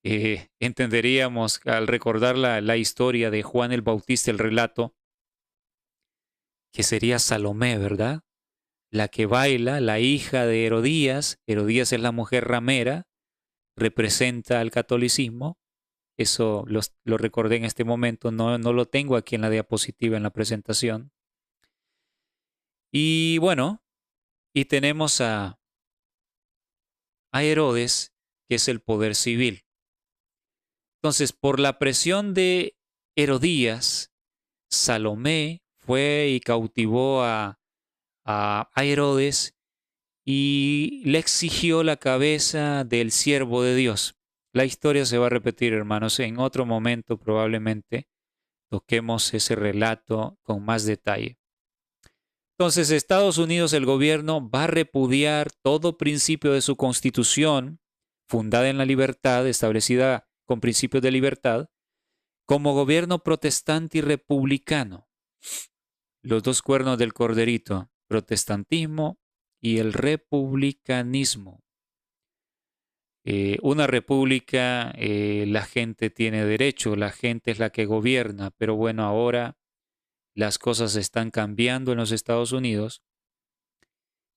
A: entenderíamos al recordar la historia de Juan el Bautista, el relato, que sería Salomé, ¿verdad? La que baila, la hija de Herodías. Herodías es la mujer ramera, representa al catolicismo. Eso lo recordé en este momento, no lo tengo aquí en la diapositiva, en la presentación. Y bueno, y tenemos a Herodes, que es el poder civil. Entonces, por la presión de Herodías, Salomé fue y cautivó a Herodes y le exigió la cabeza del siervo de Dios. La historia se va a repetir, hermanos. En otro momento probablemente toquemos ese relato con más detalle. Entonces, Estados Unidos, el gobierno, va a repudiar todo principio de su constitución, fundada en la libertad, establecida con principios de libertad, como gobierno protestante y republicano. Los dos cuernos del corderito, protestantismo y el republicanismo. Una república, la gente tiene derecho, la gente es la que gobierna, pero bueno, ahora las cosas están cambiando en los Estados Unidos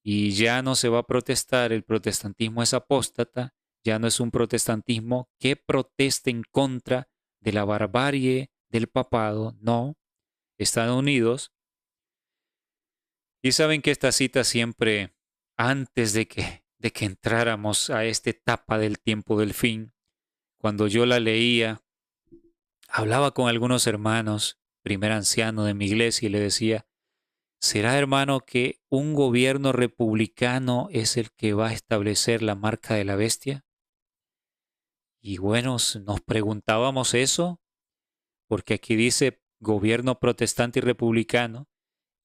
A: y ya no se va a protestar, el protestantismo es apóstata, ya no es un protestantismo que proteste en contra de la barbarie del papado, no, Estados Unidos. Y saben que esta cita siempre, antes de que entráramos a esta etapa del tiempo del fin, cuando yo la leía, hablaba con algunos hermanos, primer anciano de mi iglesia, y le decía, ¿será, hermano, que un gobierno republicano es el que va a establecer la marca de la bestia? Y bueno, nos preguntábamos eso, porque aquí dice gobierno protestante y republicano,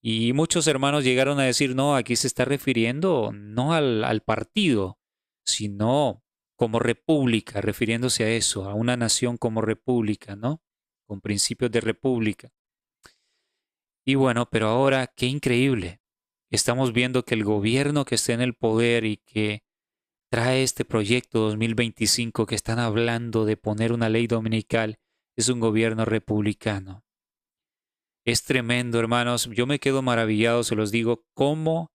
A: y muchos hermanos llegaron a decir, no, aquí se está refiriendo no al partido, sino como república, refiriéndose a eso, a una nación como república, ¿no? Con principios de república. Y bueno, pero ahora, qué increíble. Estamos viendo que el gobierno que está en el poder y que trae este proyecto 2025 que están hablando de poner una ley dominical es un gobierno republicano. Es tremendo, hermanos. Yo me quedo maravillado, se los digo, cómo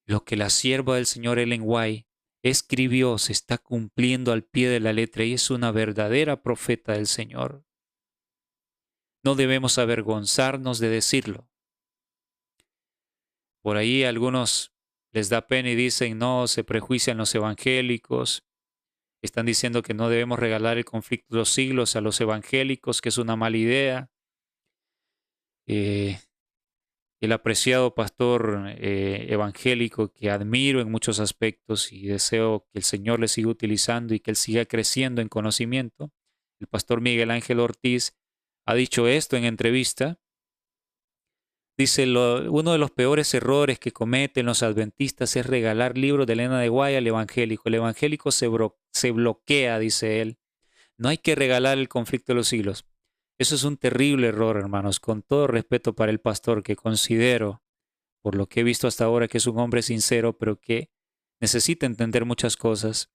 A: lo que la sierva del Señor Ellen White escribió se está cumpliendo al pie de la letra y es una verdadera profeta del Señor. No debemos avergonzarnos de decirlo. Por ahí a algunos les da pena y dicen, no, se prejuician los evangélicos. Están diciendo que no debemos regalar el conflicto de los siglos a los evangélicos, que es una mala idea. El apreciado pastor evangélico que admiro en muchos aspectos y deseo que el Señor le siga utilizando y que él siga creciendo en conocimiento, el pastor Miguel Ángel Ortiz ha dicho esto en entrevista. Dice, uno de los peores errores que cometen los adventistas es regalar libros de Elena de White al evangélico. El evangélico se bloquea, dice él. No hay que regalar el conflicto de los siglos. Eso es un terrible error, hermanos, con todo respeto para el pastor, que considero, por lo que he visto hasta ahora, que es un hombre sincero, pero que necesita entender muchas cosas.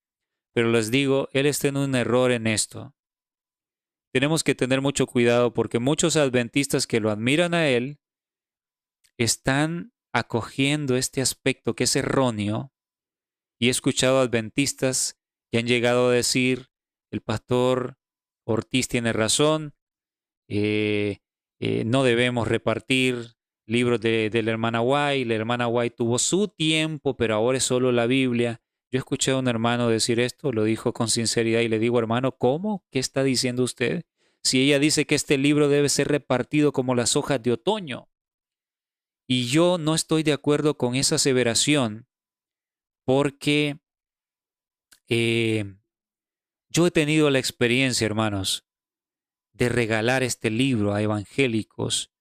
A: Pero les digo, él está en un error en esto. Tenemos que tener mucho cuidado porque muchos adventistas que lo admiran a él están acogiendo este aspecto que es erróneo. Y he escuchado adventistas que han llegado a decir, el pastor Ortiz tiene razón, no debemos repartir libros de la hermana White. La hermana White tuvo su tiempo, pero ahora es solo la Biblia. Yo he escuchado a un hermano decir esto, lo dijo con sinceridad y le digo, hermano, ¿cómo? ¿Qué está diciendo usted? Si ella dice que este libro debe ser repartido como las hojas de otoño. Y yo no estoy de acuerdo con esa aseveración porque yo he tenido la experiencia, hermanos, de regalar este libro a evangélicos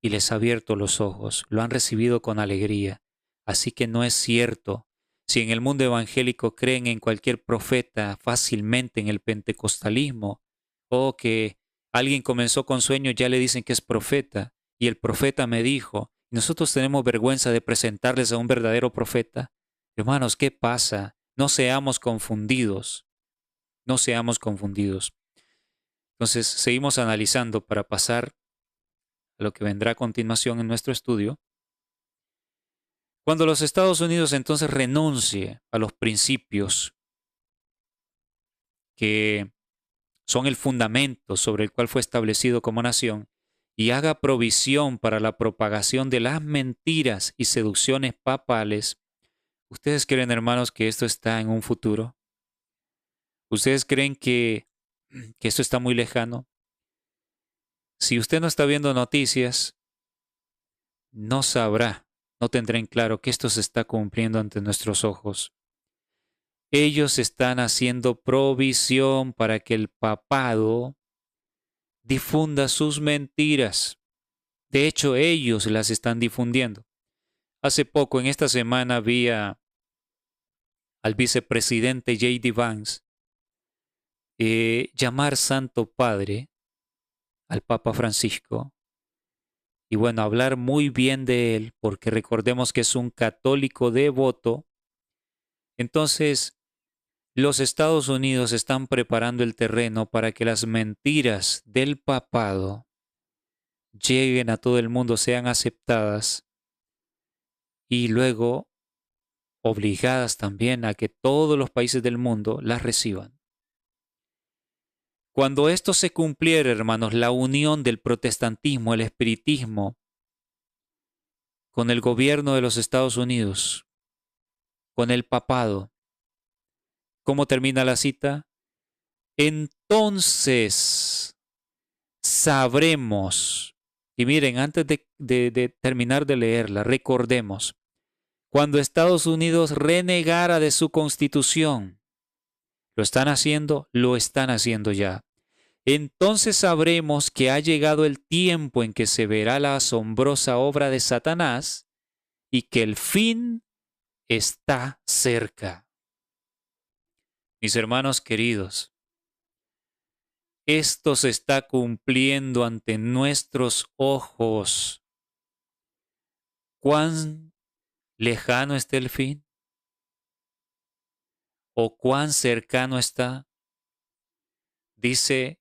A: y les ha abierto los ojos. Lo han recibido con alegría. Así que no es cierto. Si en el mundo evangélico creen en cualquier profeta fácilmente en el pentecostalismo o que alguien comenzó con sueños, ya le dicen que es profeta y el profeta me dijo, nosotros tenemos vergüenza de presentarles a un verdadero profeta. Hermanos, ¿qué pasa? No seamos confundidos. No seamos confundidos. Entonces, seguimos analizando para pasar a lo que vendrá a continuación en nuestro estudio. Cuando los Estados Unidos entonces renuncie a los principios que son el fundamento sobre el cual fue establecido como nación y haga provisión para la propagación de las mentiras y seducciones papales, ¿ustedes creen, hermanos, que esto está en un futuro? ¿Ustedes creen que esto está muy lejano? Si usted no está viendo noticias, no sabrá, no tendrá en claro que esto se está cumpliendo ante nuestros ojos. Ellos están haciendo provisión para que el papado difunda sus mentiras. De hecho, ellos las están difundiendo. Hace poco, en esta semana, vi al vicepresidente J.D. Vance llamar Santo Padre al Papa Francisco y bueno, hablar muy bien de él, porque recordemos que es un católico devoto. Entonces, los Estados Unidos están preparando el terreno para que las mentiras del papado lleguen a todo el mundo, sean aceptadas y luego obligadas también a que todos los países del mundo las reciban. Cuando esto se cumpliera, hermanos, la unión del protestantismo, el espiritismo, con el gobierno de los Estados Unidos, con el papado, ¿cómo termina la cita? Entonces sabremos, y miren, antes de terminar de leerla, recordemos, cuando Estados Unidos renegara de su constitución, ¿Lo están haciendo? Lo están haciendo ya. Entonces sabremos que ha llegado el tiempo en que se verá la asombrosa obra de Satanás y que el fin está cerca. Mis hermanos queridos, esto se está cumpliendo ante nuestros ojos. ¿Cuán lejano está el fin? ¿O cuán cercano está? Dice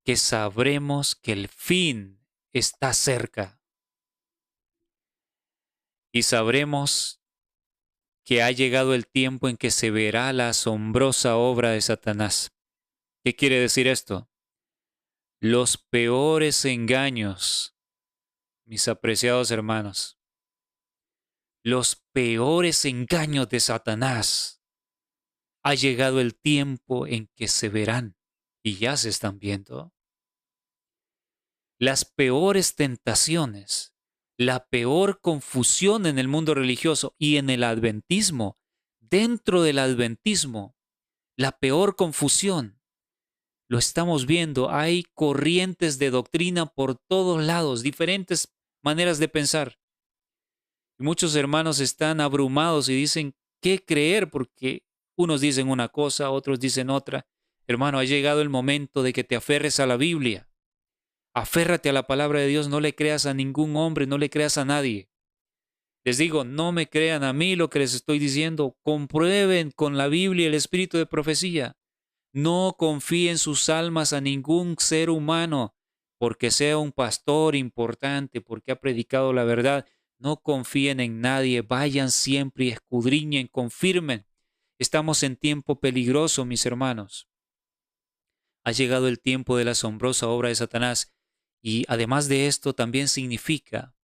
A: que sabremos que el fin está cerca. Y sabremos que ha llegado el tiempo en que se verá la asombrosa obra de Satanás. ¿Qué quiere decir esto? Los peores engaños, mis apreciados hermanos, los peores engaños de Satanás, ha llegado el tiempo en que se verán y ya se están viendo. Las peores tentaciones, la peor confusión en el mundo religioso y en el adventismo, dentro del adventismo, la peor confusión. Lo estamos viendo, hay corrientes de doctrina por todos lados, diferentes maneras de pensar. Y muchos hermanos están abrumados y dicen, ¿qué creer? Porque unos dicen una cosa, otros dicen otra. Hermano, ha llegado el momento de que te aferres a la Biblia. Aférrate a la palabra de Dios, no le creas a ningún hombre, no le creas a nadie. Les digo, no me crean a mí lo que les estoy diciendo, comprueben con la Biblia el espíritu de profecía. No confíen sus almas a ningún ser humano, porque sea un pastor importante, porque ha predicado la verdad. No confíen en nadie, vayan siempre y escudriñen, confirmen. Estamos en tiempo peligroso, mis hermanos. Ha llegado el tiempo de la asombrosa obra de Satanás. Y además de esto también significa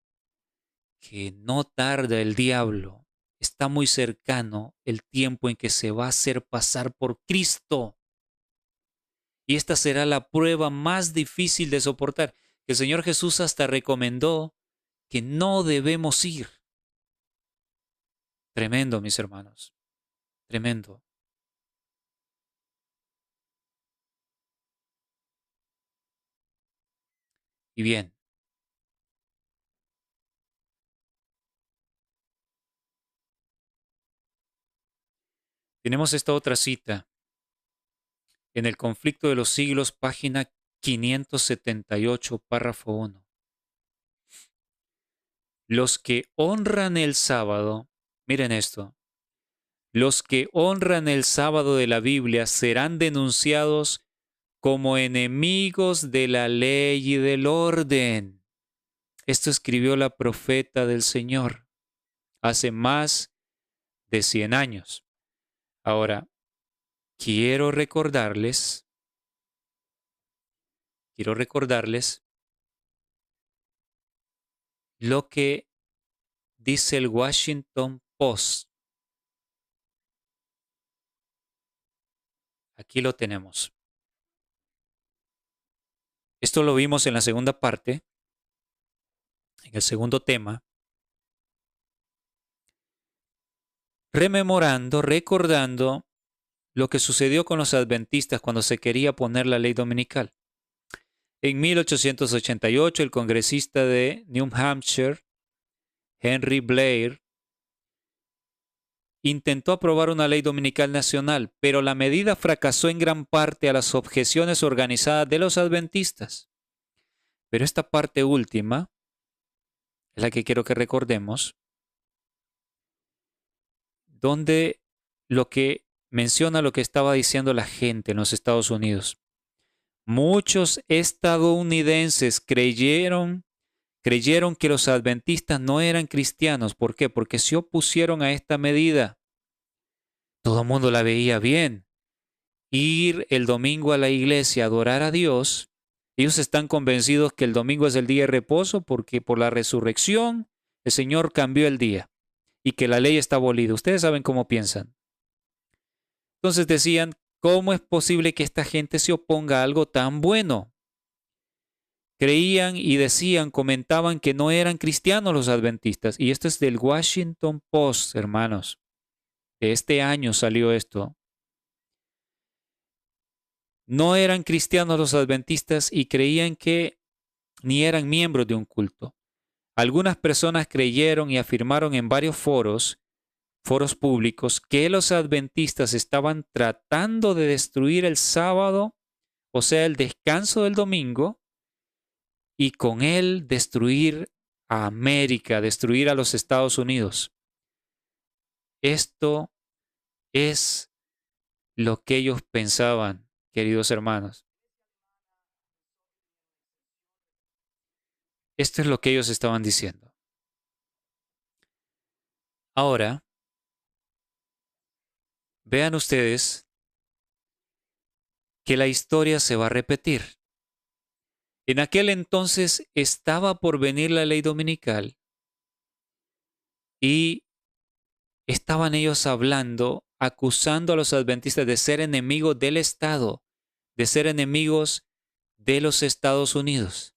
A: que no tarda el diablo, está muy cercano el tiempo en que se va a hacer pasar por Cristo. Y esta será la prueba más difícil de soportar, que el Señor Jesús hasta recomendó que no debemos ir. Tremendo, mis hermanos, tremendo. Y bien, tenemos esta otra cita en el Conflicto de los Siglos, página 578, párrafo 1. Los que honran el sábado, miren esto, los que honran el sábado de la Biblia serán denunciados como enemigos de la ley y del orden. Esto escribió la profeta del Señor hace más de 100 años. Ahora, quiero recordarles lo que dice el Washington Post. Aquí lo tenemos. Esto lo vimos en la segunda parte, en el segundo tema, recordando lo que sucedió con los adventistas cuando se quería poner la ley dominical. En 1888, el congresista de New Hampshire, Henry Blair, intentó aprobar una ley dominical nacional, pero la medida fracasó en gran parte a las objeciones organizadas de los adventistas. Pero esta parte última es la que quiero que recordemos, donde lo que menciona lo que estaba diciendo la gente en los Estados Unidos. Muchos estadounidenses creyeron que los adventistas no eran cristianos. ¿Por qué? Porque se opusieron a esta medida. Todo el mundo la veía bien. Ir el domingo a la iglesia a adorar a Dios. Ellos están convencidos que el domingo es el día de reposo porque por la resurrección el Señor cambió el día y que la ley está abolida. Ustedes saben cómo piensan. Entonces decían, ¿cómo es posible que esta gente se oponga a algo tan bueno? Creían y decían, comentaban que no eran cristianos los adventistas. Y esto es del Washington Post, hermanos. De este año salió esto. no eran cristianos los adventistas y creían que ni eran miembros de un culto. Algunas personas creyeron y afirmaron en varios foros públicos, que los adventistas estaban tratando de destruir el sábado, o sea, el descanso del domingo, y con él destruir a América, destruir a los Estados Unidos. Esto es lo que ellos pensaban, queridos hermanos. Esto es lo que ellos estaban diciendo. Ahora, vean ustedes que la historia se va a repetir. En aquel entonces estaba por venir la ley dominical y estaban ellos hablando, acusando a los adventistas de ser enemigos del Estado, de ser enemigos de los Estados Unidos.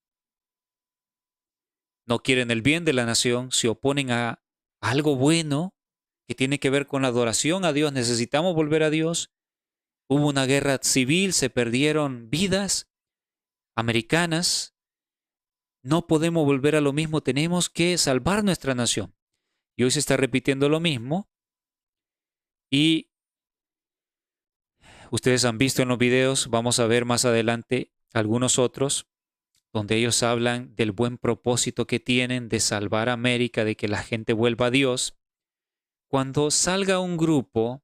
A: No quieren el bien de la nación, se oponen a algo bueno que tiene que ver con la adoración a Dios. Necesitamos volver a Dios. Hubo una guerra civil, se perdieron vidas americanas. No podemos volver a lo mismo, tenemos que salvar nuestra nación. Y hoy se está repitiendo lo mismo. Y ustedes han visto en los videos, vamos a ver más adelante algunos otros, donde ellos hablan del buen propósito que tienen de salvar a América, de que la gente vuelva a Dios. Cuando salga un grupo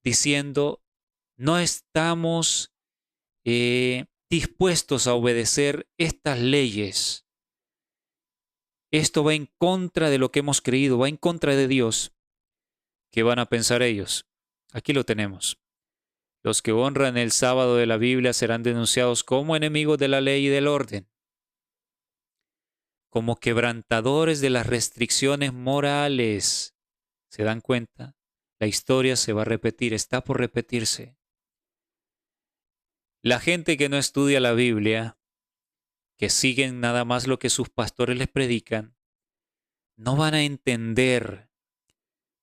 A: diciendo, no estamos dispuestos a obedecer estas leyes, esto va en contra de lo que hemos creído, va en contra de Dios, ¿qué van a pensar ellos? Aquí lo tenemos. Los que honran el sábado de la Biblia serán denunciados como enemigos de la ley y del orden, como quebrantadores de las restricciones morales. ¿Se dan cuenta? La historia se va a repetir, está por repetirse. La gente que no estudia la Biblia, que siguen nada más lo que sus pastores les predican, no van a entender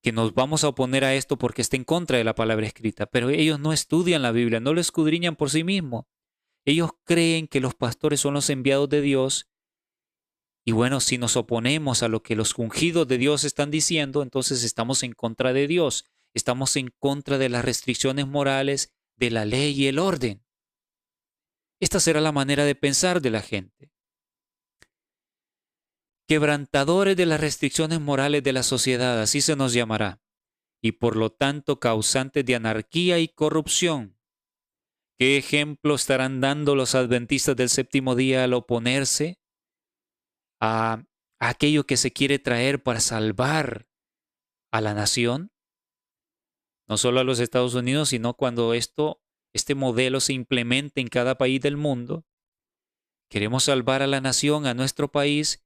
A: que nos vamos a oponer a esto porque está en contra de la palabra escrita, pero ellos no estudian la Biblia, no lo escudriñan por sí mismos. Ellos creen que los pastores son los enviados de Dios y bueno, si nos oponemos a lo que los ungidos de Dios están diciendo, entonces estamos en contra de Dios, estamos en contra de las restricciones morales, de la ley y el orden. Esta será la manera de pensar de la gente. Quebrantadores de las restricciones morales de la sociedad, así se nos llamará, y por lo tanto causantes de anarquía y corrupción. ¿Qué ejemplo estarán dando los adventistas del séptimo día al oponerse a aquello que se quiere traer para salvar a la nación? No solo a los Estados Unidos, sino cuando este modelo se implemente en cada país del mundo. Queremos salvar a la nación, a nuestro país,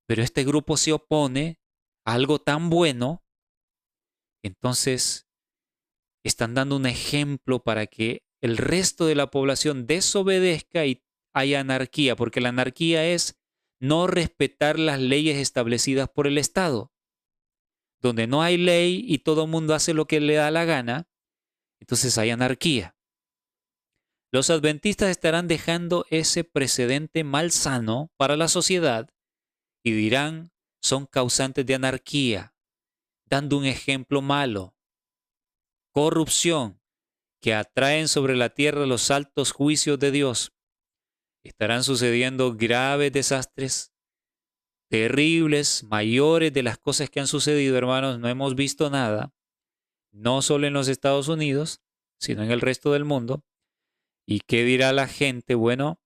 A: pero este grupo se opone a algo tan bueno, entonces están dando un ejemplo para que el resto de la población desobedezca y haya anarquía, porque la anarquía es no respetar las leyes establecidas por el Estado. Donde no hay ley y todo el mundo hace lo que le da la gana, entonces hay anarquía. Los adventistas estarán dejando ese precedente malsano para la sociedad y dirán, son causantes de anarquía, dando un ejemplo malo. Corrupción, que atraen sobre la tierra los altos juicios de Dios. Estarán sucediendo graves desastres, terribles, mayores de las cosas que han sucedido, hermanos. No hemos visto nada, no solo en los Estados Unidos, sino en el resto del mundo. ¿Y qué dirá la gente? Bueno,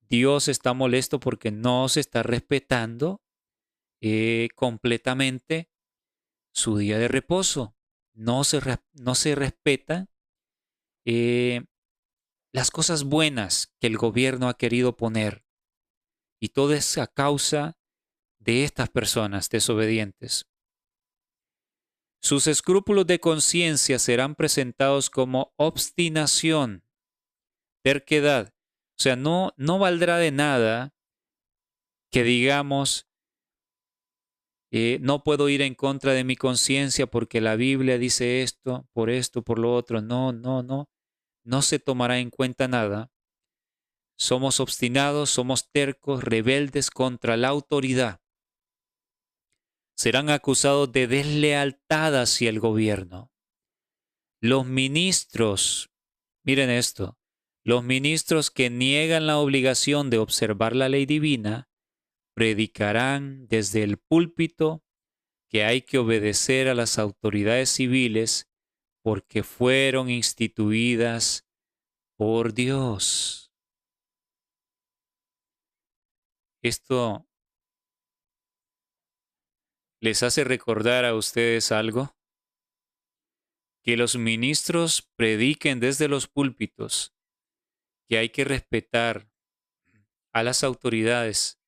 A: Dios está molesto porque no se está respetando completamente su día de reposo. No se respetan las cosas buenas que el gobierno ha querido poner. Y todo es a causa de estas personas desobedientes. Sus escrúpulos de conciencia serán presentados como obstinación, terquedad. O sea, no valdrá de nada que digamos, no puedo ir en contra de mi conciencia porque la Biblia dice esto, por lo otro. No. no se tomará en cuenta nada. Somos obstinados, somos tercos, rebeldes contra la autoridad. Serán acusados de deslealtad hacia el gobierno. Los ministros, miren esto, los ministros que niegan la obligación de observar la ley divina predicarán desde el púlpito que hay que obedecer a las autoridades civiles porque fueron instituidas por Dios. Esto les hace recordar a ustedes algo, que los ministros prediquen desde los púlpitos que hay que respetar a las autoridades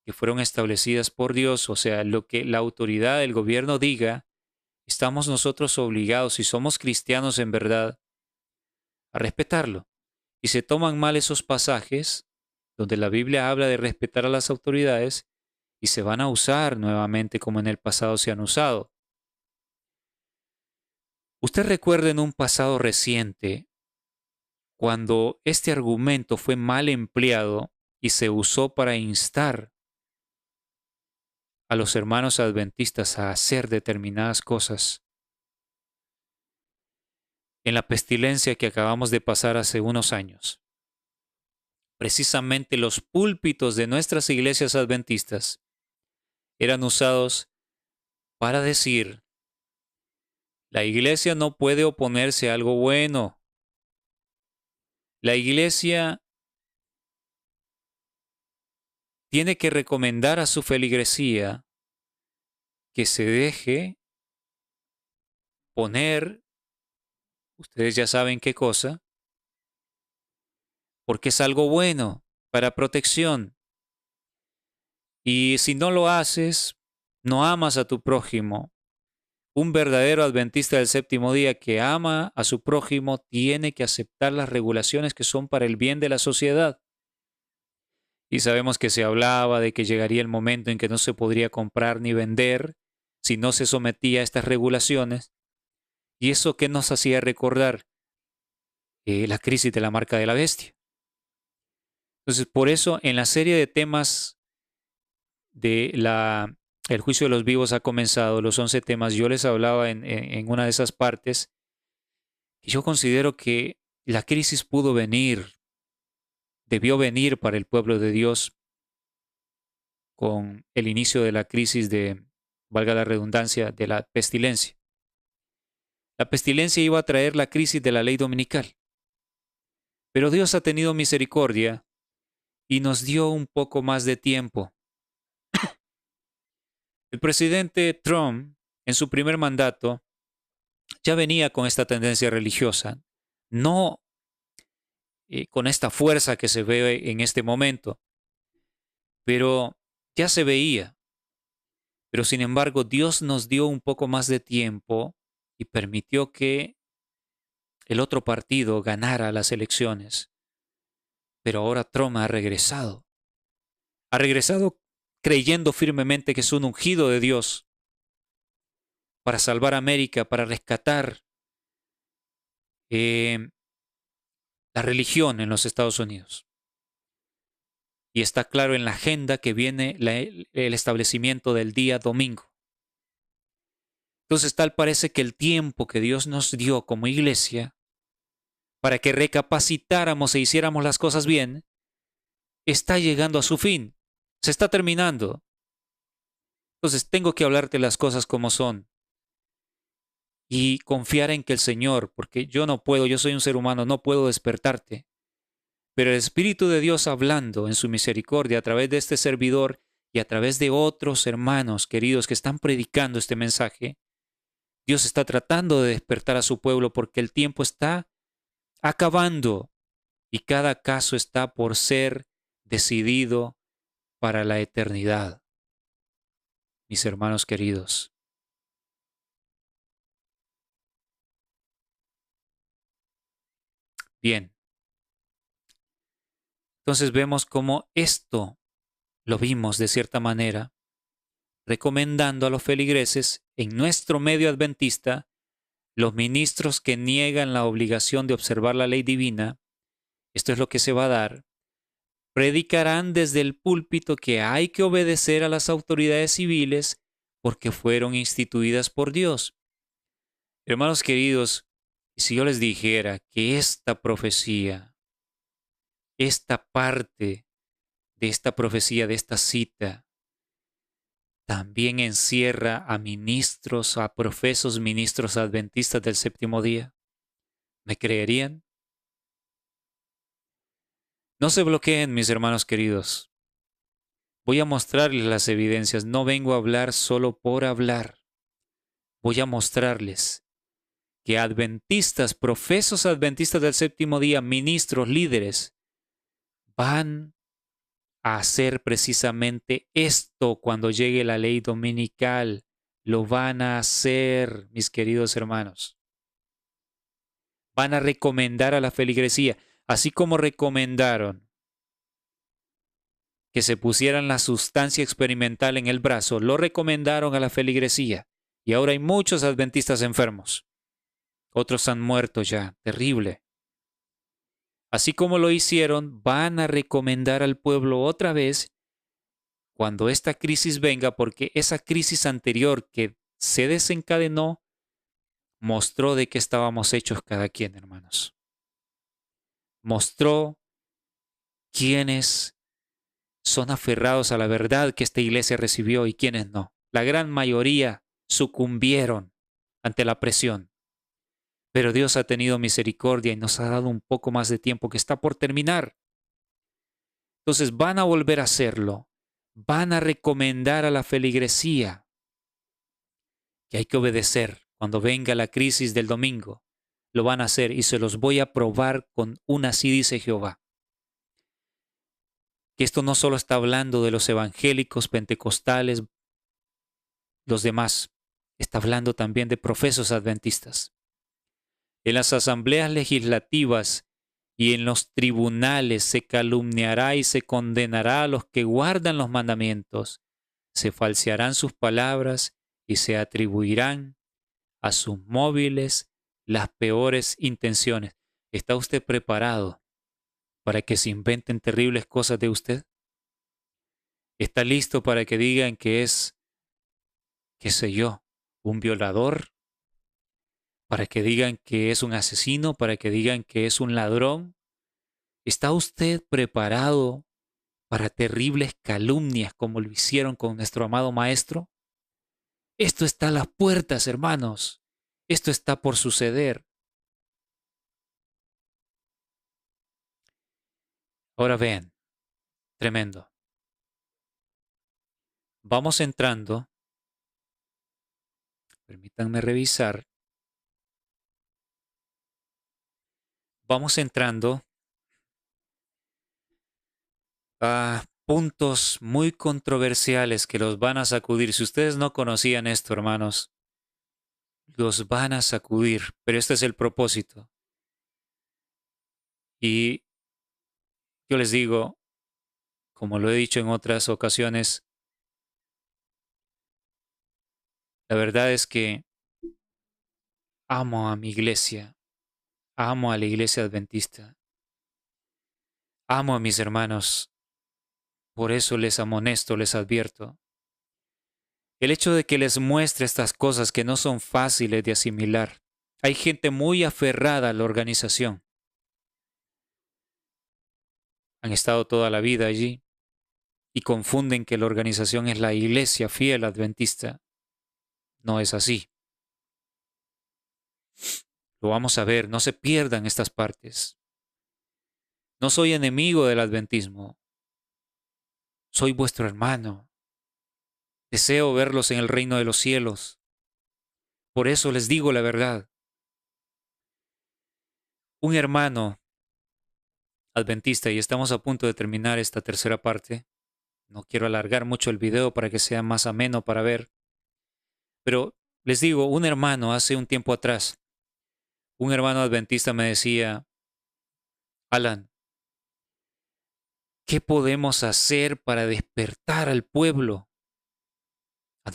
A: que fueron establecidas por Dios, o sea, lo que la autoridad del gobierno diga, estamos nosotros obligados, si somos cristianos en verdad, a respetarlo. Y se toman mal esos pasajes donde la Biblia habla de respetar a las autoridades y se van a usar nuevamente como en el pasado se han usado. Usted recuerda en un pasado reciente cuando este argumento fue mal empleado y se usó para instar a los hermanos adventistas a hacer determinadas cosas. En la pestilencia que acabamos de pasar hace unos años, precisamente los púlpitos de nuestras iglesias adventistas eran usados para decir: la iglesia no puede oponerse a algo bueno. La iglesia tiene que recomendar a su feligresía que se deje poner, ustedes ya saben qué cosa, porque es algo bueno para protección. Y si no lo haces, no amas a tu prójimo. Un verdadero adventista del séptimo día que ama a su prójimo tiene que aceptar las regulaciones que son para el bien de la sociedad. Y sabemos que se hablaba de que llegaría el momento en que no se podría comprar ni vender si no se sometía a estas regulaciones. ¿Y eso qué nos hacía recordar? La crisis de la marca de la bestia. Entonces, por eso, en la serie de temas de el juicio de los vivos ha comenzado, los 11 temas, yo les hablaba en una de esas partes, y yo considero que la crisis pudo venir, debió venir para el pueblo de Dios con el inicio de la crisis de, valga la redundancia, de la pestilencia. La pestilencia iba a traer la crisis de la ley dominical. Pero Dios ha tenido misericordia y nos dio un poco más de tiempo. El presidente Trump, en su primer mandato, ya venía con esta tendencia religiosa, no con esta fuerza que se ve en este momento, pero ya se veía. Pero sin embargo, Dios nos dio un poco más de tiempo y permitió que el otro partido ganara las elecciones. Pero ahora Trump ha regresado. Ha regresado creyendo firmemente que es un ungido de Dios para salvar a América, para rescatar la religión en los Estados Unidos. Y está claro en la agenda que viene el establecimiento del día domingo. Entonces tal parece que el tiempo que Dios nos dio como iglesia para que recapacitáramos e hiciéramos las cosas bien, está llegando a su fin. Se está terminando. Entonces tengo que hablarte las cosas como son. Y confiar en que el Señor, porque yo no puedo, yo soy un ser humano, no puedo despertarte. Pero el Espíritu de Dios hablando en su misericordia a través de este servidor y a través de otros hermanos queridos que están predicando este mensaje, Dios está tratando de despertar a su pueblo porque el tiempo está acabando y cada caso está por ser decidido para la eternidad. Mis hermanos queridos, bien. Entonces vemos cómo esto lo vimos de cierta manera, recomendando a los feligreses en nuestro medio adventista Los ministros que niegan la obligación de observar la ley divina, esto es lo que se va a dar, predicarán desde el púlpito que hay que obedecer a las autoridades civiles porque fueron instituidas por Dios. Hermanos queridos, si yo les dijera que esta profecía, esta parte de esta profecía, de esta cita, también encierra a ministros, a profesos ministros adventistas del séptimo día, ¿me creerían? No se bloqueen, mis hermanos queridos. Voy a mostrarles las evidencias. No vengo a hablar solo por hablar. Voy a mostrarles que adventistas, profesos adventistas del séptimo día, ministros, líderes, van a hacer precisamente esto cuando llegue la ley dominical. Lo van a hacer, mis queridos hermanos. Van a recomendar a la feligresía, así como recomendaron que se pusieran la sustancia experimental en el brazo, lo recomendaron a la feligresía. Y ahora hay muchos adventistas enfermos. Otros han muerto ya, terrible. Así como lo hicieron, van a recomendar al pueblo otra vez cuando esta crisis venga, porque esa crisis anterior que se desencadenó mostró de qué estábamos hechos cada quien, hermanos. Mostró quiénes son aferrados a la verdad que esta iglesia recibió y quiénes no. La gran mayoría sucumbieron ante la presión. Pero Dios ha tenido misericordia y nos ha dado un poco más de tiempo que está por terminar. Entonces van a volver a hacerlo. Van a recomendar a la feligresía que hay que obedecer cuando venga la crisis del domingo. Lo van a hacer y se los voy a probar con una así dice Jehová. Que esto no solo está hablando de los evangélicos, pentecostales, los demás. Está hablando también de profesos adventistas. En las asambleas legislativas y en los tribunales se calumniará y se condenará a los que guardan los mandamientos. Se falsearán sus palabras y se atribuirán a sus móviles las peores intenciones. ¿Está usted preparado para que se inventen terribles cosas de usted? ¿Está listo para que digan que es, qué sé yo, un violador? ¿Para que digan que es un asesino? ¿Para que digan que es un ladrón? ¿Está usted preparado para terribles calumnias como lo hicieron con nuestro amado Maestro? Esto está a las puertas, hermanos. Esto está por suceder. Ahora vean, tremendo. Vamos entrando. Permítanme revisar. Vamos entrando a puntos muy controversiales que los van a sacudir. Si ustedes no conocían esto, hermanos, los van a sacudir, pero este es el propósito. Y yo les digo, como lo he dicho en otras ocasiones, la verdad es que amo a mi iglesia, amo a la iglesia adventista, amo a mis hermanos, por eso les amonesto, les advierto. El hecho de que les muestre estas cosas que no son fáciles de asimilar. Hay gente muy aferrada a la organización. Han estado toda la vida allí y confunden que la organización es la iglesia fiel adventista. No es así. Lo vamos a ver, no se pierdan estas partes. No soy enemigo del adventismo. Soy vuestro hermano. Deseo verlos en el reino de los cielos. Por eso les digo la verdad. Un hermano adventista, y estamos a punto de terminar esta tercera parte. No quiero alargar mucho el video para que sea más ameno para ver. Pero les digo, un hermano hace un tiempo atrás, un hermano adventista me decía, Alan, ¿qué podemos hacer para despertar al pueblo? A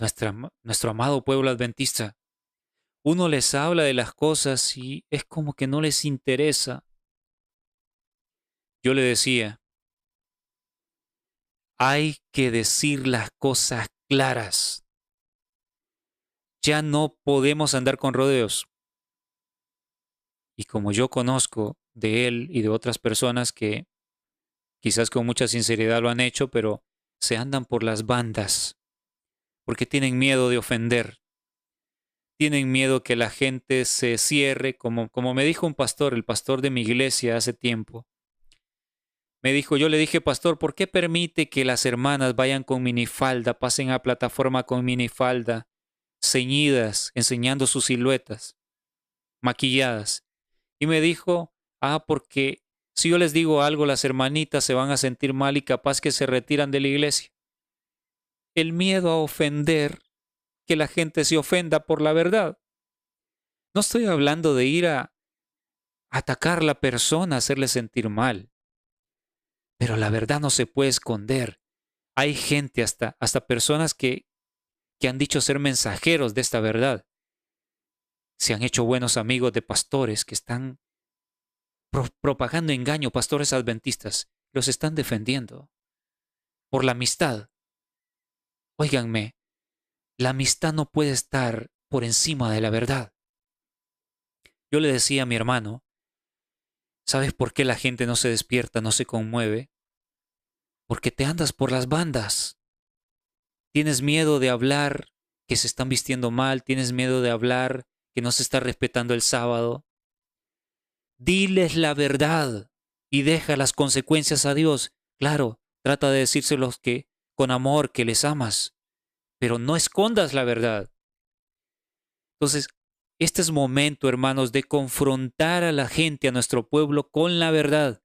A: nuestro amado pueblo adventista. Uno les habla de las cosas y es como que no les interesa. Yo le decía, hay que decir las cosas claras. Ya no podemos andar con rodeos. Y como yo conozco de él y de otras personas que quizás con mucha sinceridad lo han hecho, pero se andan por las bandas, porque tienen miedo de ofender. Tienen miedo que la gente se cierre, como me dijo un pastor, el pastor de mi iglesia hace tiempo. Me dijo, yo le dije, pastor, ¿por qué permite que las hermanas vayan con minifalda, pasen a plataforma con minifalda, ceñidas, enseñando sus siluetas, maquilladas? Y me dijo, porque si yo les digo algo, las hermanitas se van a sentir mal y capaz que se retiran de la iglesia. El miedo a ofender, que la gente se ofenda por la verdad. No estoy hablando de ir a atacar a la persona, hacerle sentir mal. Pero la verdad no se puede esconder. Hay gente, hasta personas que han dicho ser mensajeros de esta verdad. Se han hecho buenos amigos de pastores que están propagando engaño, pastores adventistas. Los están defendiendo por la amistad. Óiganme, la amistad no puede estar por encima de la verdad. Yo le decía a mi hermano, ¿sabes por qué la gente no se despierta, no se conmueve? Porque te andas por las bandas. Tienes miedo de hablar que se están vistiendo mal, tienes miedo de hablar que no se está respetando el sábado. Diles la verdad y deja las consecuencias a Dios. Claro, trata de decírselos con amor, que les amas, pero no escondas la verdad. Entonces, este es momento, hermanos, de confrontar a la gente, a nuestro pueblo, con la verdad.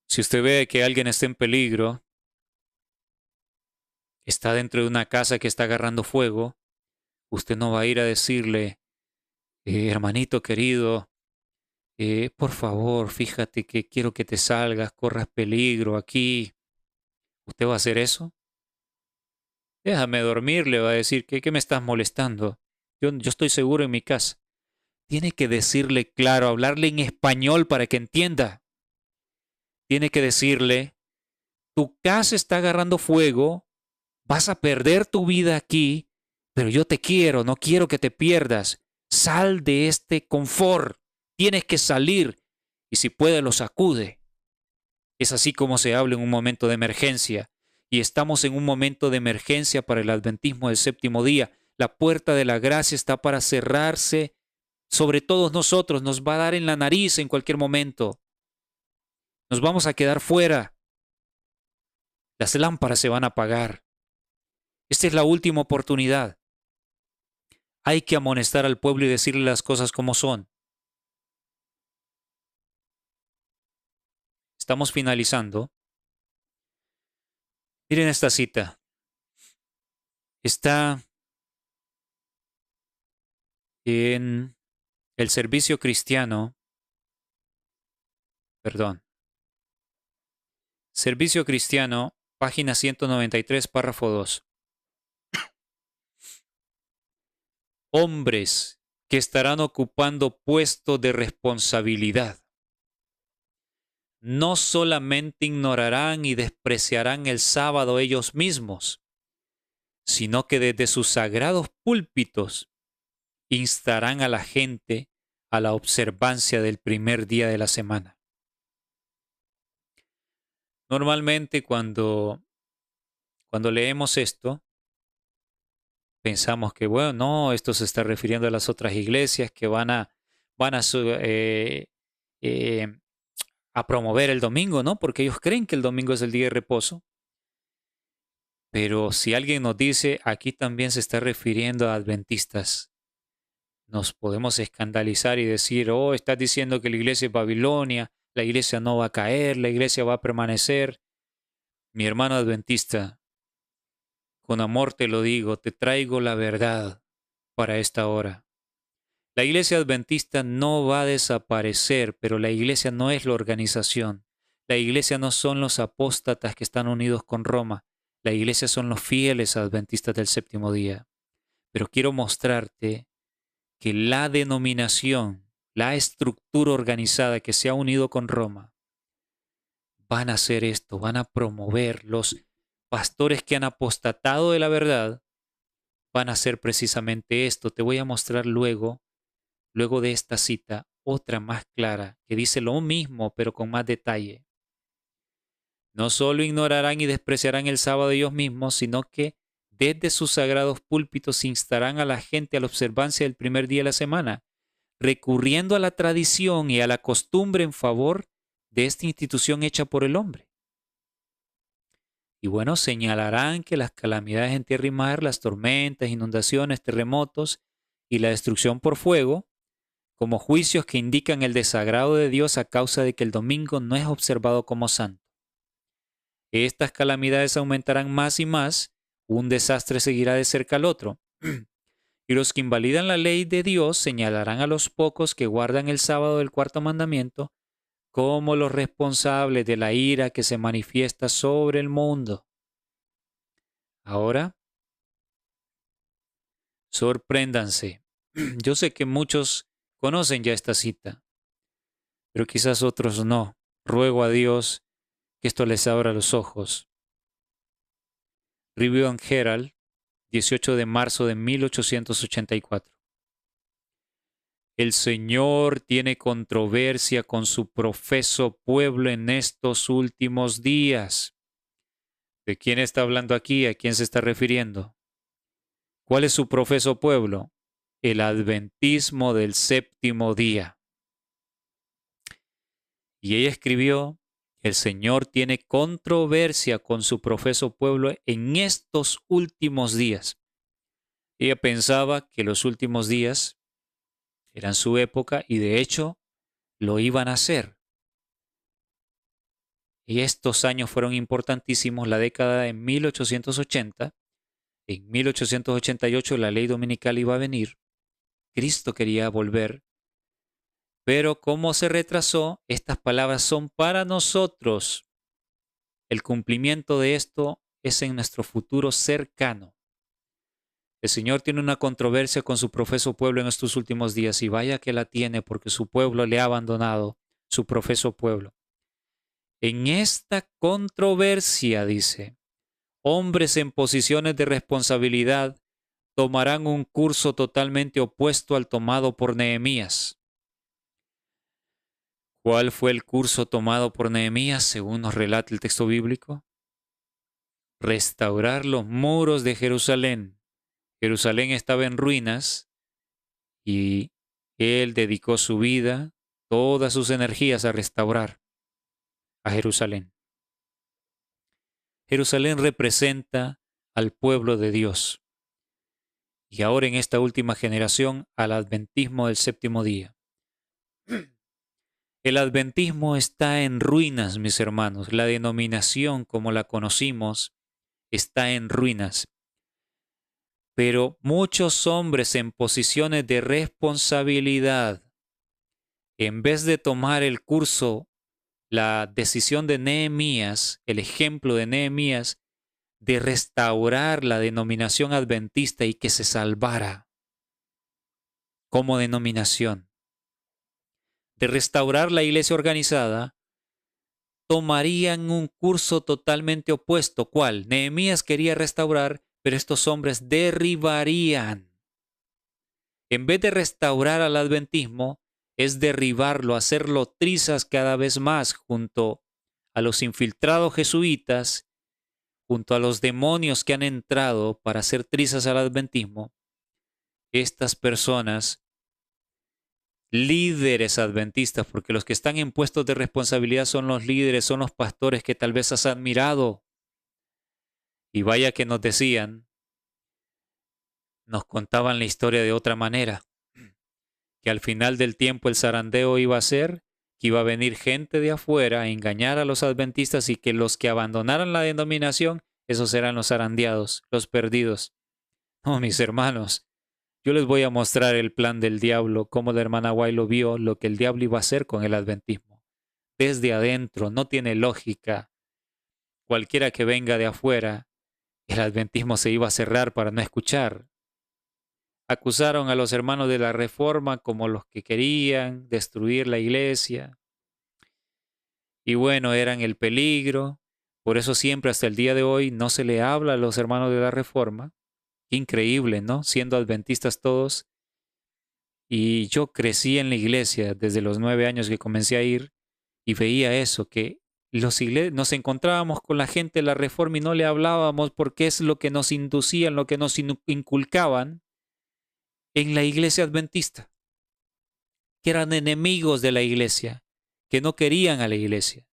A: Si usted ve que alguien está en peligro, está dentro de una casa que está agarrando fuego, usted no va a ir a decirle, hermanito querido, por favor, fíjate que quiero que te salgas, corras peligro aquí. ¿Usted va a hacer eso? Déjame dormir, le va a decir, ¿qué me estás molestando? Yo estoy seguro en mi casa. Tiene que decirle claro, hablarle en español para que entienda. Tiene que decirle, tu casa está agarrando fuego, vas a perder tu vida aquí, pero yo te quiero, no quiero que te pierdas. Sal de este confort, tienes que salir y si puede lo sacude. Es así como se habla en un momento de emergencia y estamos en un momento de emergencia para el adventismo del séptimo día. La puerta de la gracia está para cerrarse sobre todos nosotros, nos va a dar en la nariz en cualquier momento. Nos vamos a quedar fuera. Las lámparas se van a apagar. Esta es la última oportunidad. Hay que amonestar al pueblo y decirle las cosas como son. Estamos finalizando. Miren esta cita. Está en el servicio cristiano. Servicio cristiano, página 193, párrafo 2. Hombres que estarán ocupando puestos de responsabilidad. No solamente ignorarán y despreciarán el sábado ellos mismos, sino que desde sus sagrados púlpitos instarán a la gente a la observancia del primer día de la semana. Normalmente cuando leemos esto, pensamos que, bueno, no, esto se está refiriendo a las otras iglesias que van a promover el domingo, ¿no? Porque ellos creen que el domingo es el día de reposo. Pero si alguien nos dice, aquí también se está refiriendo a adventistas, nos podemos escandalizar y decir, oh, estás diciendo que la iglesia es Babilonia, la iglesia no va a caer, la iglesia va a permanecer. Mi hermano adventista, con amor te lo digo, te traigo la verdad para esta hora. La iglesia adventista no va a desaparecer, pero la iglesia no es la organización. La iglesia no son los apóstatas que están unidos con Roma. La iglesia son los fieles adventistas del séptimo día. Pero quiero mostrarte que la denominación, la estructura organizada que se ha unido con Roma, van a hacer esto, van a promover. Los pastores que han apostatado de la verdad van a hacer precisamente esto. Te voy a mostrar luego de esta cita, otra más clara, que dice lo mismo, pero con más detalle. No solo ignorarán y despreciarán el sábado ellos mismos, sino que desde sus sagrados púlpitos instarán a la gente a la observancia del primer día de la semana, recurriendo a la tradición y a la costumbre en favor de esta institución hecha por el hombre. Y bueno, señalarán que las calamidades en tierra y mar, las tormentas, inundaciones, terremotos y la destrucción por fuego, como juicios que indican el desagrado de Dios a causa de que el domingo no es observado como santo. Estas calamidades aumentarán más y más, un desastre seguirá de cerca al otro. Y los que invalidan la ley de Dios señalarán a los pocos que guardan el sábado del cuarto mandamiento como los responsables de la ira que se manifiesta sobre el mundo. Ahora, sorpréndanse. Yo sé que muchos conocen ya esta cita, pero quizás otros no. Ruego a Dios que esto les abra los ojos. Review and Herald, 18 de marzo de 1884. El Señor tiene controversia con su profeso pueblo en estos últimos días. ¿De quién está hablando aquí? ¿A quién se está refiriendo? ¿Cuál es su profeso pueblo? El adventismo del séptimo día. Y ella escribió: el Señor tiene controversia con su profeso pueblo en estos últimos días. Ella pensaba que los últimos días eran su época y de hecho lo iban a hacer. Y estos años fueron importantísimos, la década de 1880. En 1888 la ley dominical iba a venir. Cristo quería volver. Pero como se retrasó, estas palabras son para nosotros. El cumplimiento de esto es en nuestro futuro cercano. El Señor tiene una controversia con su profeso pueblo en estos últimos días, y vaya que la tiene porque su pueblo le ha abandonado, su profeso pueblo. En esta controversia, dice, hombres en posiciones de responsabilidad tomarán un curso totalmente opuesto al tomado por Nehemías. ¿Cuál fue el curso tomado por Nehemías según nos relata el texto bíblico? Restaurar los muros de Jerusalén. Jerusalén estaba en ruinas y él dedicó su vida, todas sus energías a restaurar a Jerusalén. Jerusalén representa al pueblo de Dios y ahora en esta última generación al adventismo del séptimo día. El adventismo está en ruinas, mis hermanos. La denominación como la conocimos está en ruinas. Pero muchos hombres en posiciones de responsabilidad, en vez de tomar el curso, la decisión de Nehemías, el ejemplo de Nehemías, de restaurar la denominación adventista y que se salvara como denominación, de restaurar la iglesia organizada, tomarían un curso totalmente opuesto. ¿Cuál? Nehemías quería restaurar, pero estos hombres derribarían. En vez de restaurar al adventismo, es derribarlo, hacerlo trizas cada vez más junto a los infiltrados jesuitas, junto a los demonios que han entrado para hacer trizas al adventismo. Estas personas, líderes adventistas, porque los que están en puestos de responsabilidad son los líderes, son los pastores que tal vez has admirado. Y vaya que nos decían, nos contaban la historia de otra manera, que al final del tiempo el zarandeo iba a ser que iba a venir gente de afuera a engañar a los adventistas y que los que abandonaran la denominación, esos eran los zarandeados, los perdidos. No, mis hermanos, yo les voy a mostrar el plan del diablo, cómo la hermana White lo vio, lo que el diablo iba a hacer con el adventismo. Desde adentro, no tiene lógica. Cualquiera que venga de afuera, el adventismo se iba a cerrar para no escuchar. Acusaron a los hermanos de la Reforma como los que querían destruir la iglesia. Y bueno, eran el peligro. Por eso siempre hasta el día de hoy no se le habla a los hermanos de la Reforma. Qué increíble, ¿no? Siendo adventistas todos. Y yo crecí en la iglesia desde los 9 años que comencé a ir y veía eso, que nos encontrábamos con la gente de la Reforma y no le hablábamos porque es lo que nos inducían, lo que nos inculcaban en la iglesia adventista, que eran enemigos de la iglesia, que no querían a la iglesia.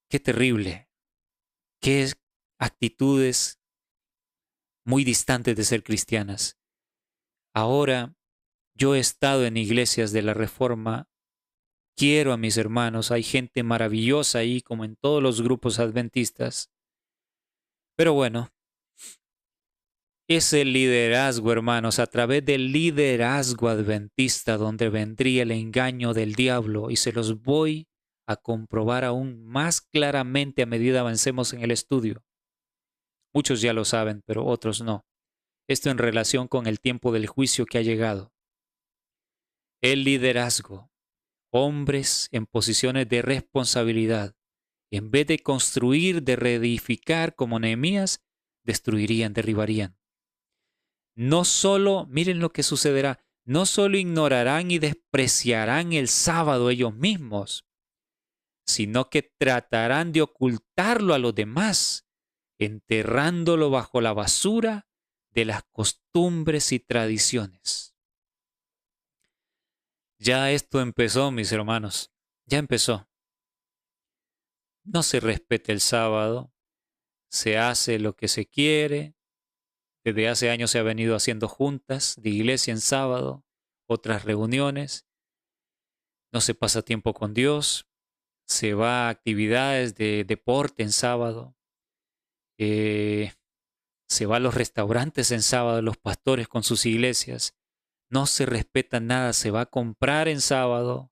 A: Qué terrible, qué actitudes muy distantes de ser cristianas. Ahora, yo he estado en iglesias de la Reforma, quiero a mis hermanos, hay gente maravillosa ahí, como en todos los grupos adventistas. Pero bueno, es el liderazgo, hermanos, a través del liderazgo adventista donde vendría el engaño del diablo, y se los voy a comprobar aún más claramente a medida avancemos en el estudio. Muchos ya lo saben, pero otros no. Esto en relación con el tiempo del juicio que ha llegado. El liderazgo, hombres en posiciones de responsabilidad, en vez de construir, de reedificar como Nehemías, destruirían, derribarían. No solo, miren lo que sucederá, no solo ignorarán y despreciarán el sábado ellos mismos, sino que tratarán de ocultarlo a los demás, enterrándolo bajo la basura de las costumbres y tradiciones. Ya esto empezó, mis hermanos, ya empezó. No se respeta el sábado, se hace lo que se quiere. Desde hace años se ha venido haciendo juntas de iglesia en sábado, otras reuniones. No se pasa tiempo con Dios, se va a actividades de deporte en sábado. Se va a los restaurantes en sábado, los pastores con sus iglesias. No se respeta nada, se va a comprar en sábado,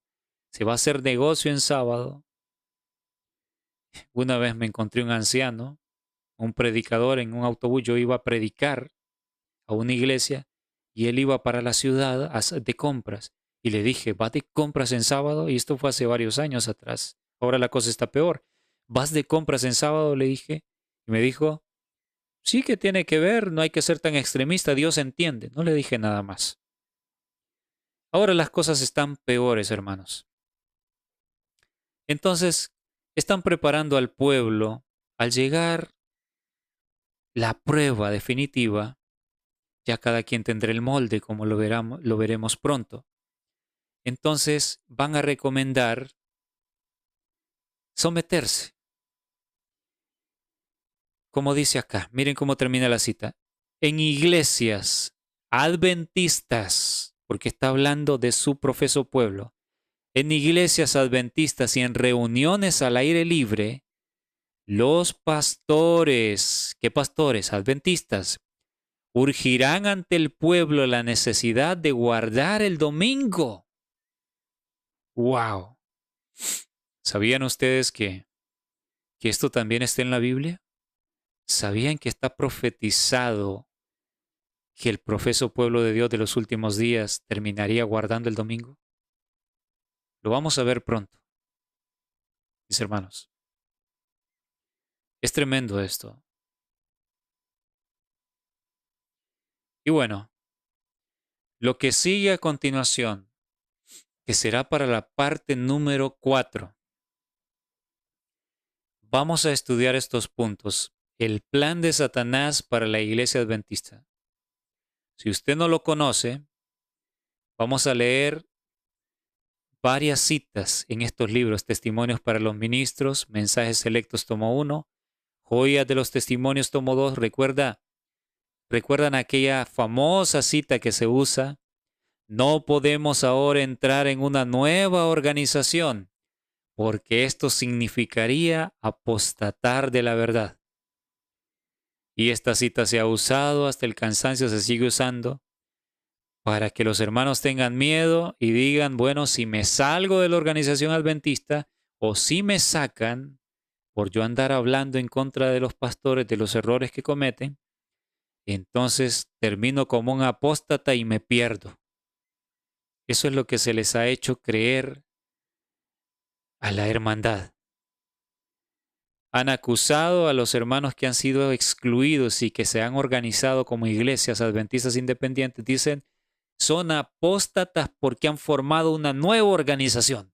A: se va a hacer negocio en sábado. Una vez me encontré un anciano, un predicador en un autobús. Yo iba a predicar a una iglesia y él iba para la ciudad de compras. Y le dije, ¿vas de compras en sábado? Y esto fue hace varios años atrás. Ahora la cosa está peor. ¿Vas de compras en sábado? Le dije. Y me dijo, sí que tiene que ver, no hay que ser tan extremista, Dios entiende. No le dije nada más. Ahora las cosas están peores, hermanos. Entonces, están preparando al pueblo. Al llegar la prueba definitiva, ya cada quien tendrá el molde, como lo veremos pronto. Entonces, van a recomendar someterse. Como dice acá, miren cómo termina la cita. En iglesias adventistas, porque está hablando de su profeso pueblo, en iglesias adventistas y en reuniones al aire libre, los pastores, ¿qué pastores? Adventistas, urgirán ante el pueblo la necesidad de guardar el domingo. ¡Wow! ¿Sabían ustedes que esto también está en la Biblia? ¿Sabían que está profetizado que el profeso pueblo de Dios de los últimos días terminaría guardando el domingo? Lo vamos a ver pronto, mis hermanos. Es tremendo esto. Y bueno, lo que sigue a continuación, que será para la parte número 4. Vamos a estudiar estos puntos. El plan de Satanás para la iglesia adventista. Si usted no lo conoce, vamos a leer varias citas en estos libros: Testimonios para los Ministros, Mensajes Selectos, tomo 1, Joyas de los Testimonios, tomo 2. ¿Recuerdan aquella famosa cita que se usa? No podemos ahora entrar en una nueva organización, porque esto significaría apostatar de la verdad. Y esta cita se ha usado hasta el cansancio, se sigue usando, para que los hermanos tengan miedo y digan, bueno, si me salgo de la organización adventista o si me sacan por yo andar hablando en contra de los pastores, de los errores que cometen, entonces termino como un apóstata y me pierdo. Eso es lo que se les ha hecho creer a la hermandad. Han acusado a los hermanos que han sido excluidos y que se han organizado como iglesias adventistas independientes. Dicen, son apóstatas porque han formado una nueva organización.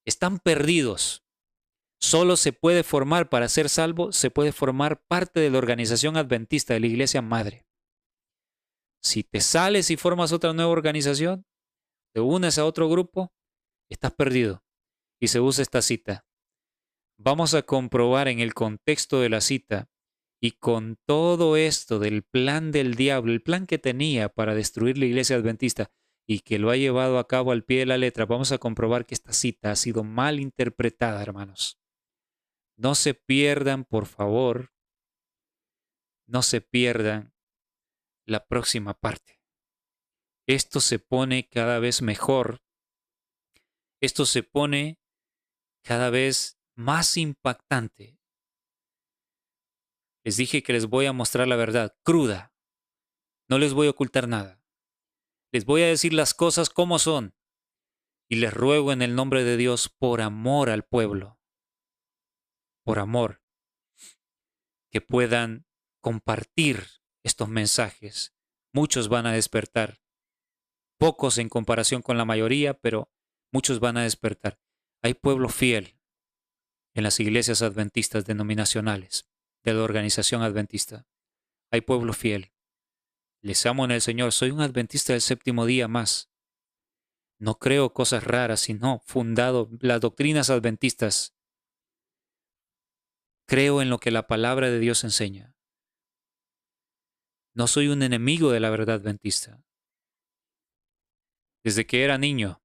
A: Están perdidos. Solo se puede formar, para ser salvo, se puede formar parte de la organización adventista, de la iglesia madre. Si te sales y formas otra nueva organización, te unes a otro grupo, estás perdido. Y se usa esta cita. Vamos a comprobar en el contexto de la cita y con todo esto del plan del diablo, el plan que tenía para destruir la iglesia adventista y que lo ha llevado a cabo al pie de la letra, vamos a comprobar que esta cita ha sido mal interpretada, hermanos. No se pierdan, por favor, no se pierdan la próxima parte. Esto se pone cada vez mejor. Esto se pone cada vez más impactante. Les dije que les voy a mostrar la verdad cruda. No les voy a ocultar nada. Les voy a decir las cosas como son. Y les ruego en el nombre de Dios, por amor al pueblo, por amor, que puedan compartir estos mensajes. Muchos van a despertar. Pocos en comparación con la mayoría, pero muchos van a despertar. Hay pueblo fiel en las iglesias adventistas denominacionales de la organización adventista. Hay pueblo fiel. Les amo en el Señor. Soy un adventista del séptimo día más. No creo cosas raras, sino fundado las doctrinas adventistas. Creo en lo que la palabra de Dios enseña. No soy un enemigo de la verdad adventista. Desde que era niño,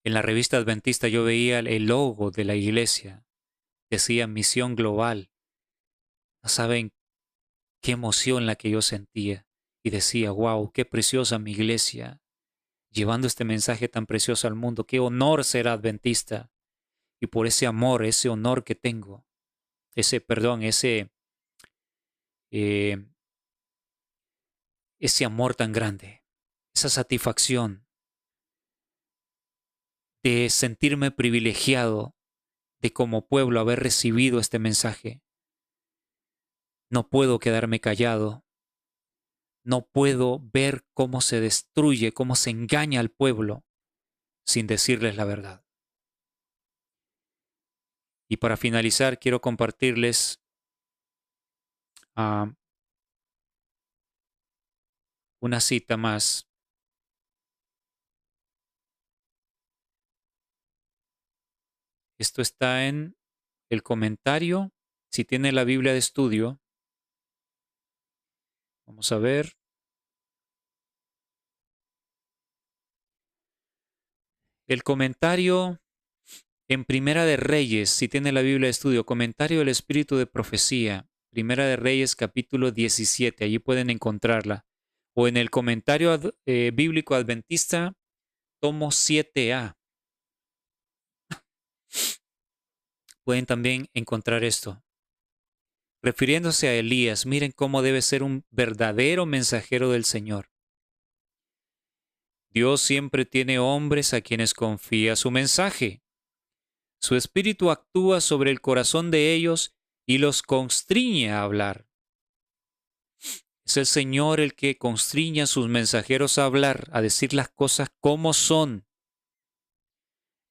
A: en la revista adventista yo veía el logo de la iglesia. Decía Misión Global. No saben qué emoción la que yo sentía. Y decía, wow, qué preciosa mi iglesia, llevando este mensaje tan precioso al mundo. Qué honor ser adventista. Y por ese amor, ese honor que tengo, ese amor tan grande, esa satisfacción de sentirme privilegiado de como pueblo haber recibido este mensaje. No puedo quedarme callado. No puedo ver cómo se destruye, cómo se engaña al pueblo sin decirles la verdad. Y para finalizar, quiero compartirles una cita más. Esto está en el comentario. Si tiene la Biblia de estudio, vamos a ver. El comentario en Primera de Reyes, si tiene la Biblia de estudio, comentario del Espíritu de Profecía, Primera de Reyes capítulo 17, allí pueden encontrarla. O en el comentario bíblico adventista, tomo 7a. Pueden también encontrar esto. Refiriéndose a Elías, miren cómo debe ser un verdadero mensajero del Señor. Dios siempre tiene hombres a quienes confía su mensaje. Su espíritu actúa sobre el corazón de ellos y los constriñe a hablar. Es el Señor el que constriñe a sus mensajeros a hablar, a decir las cosas como son.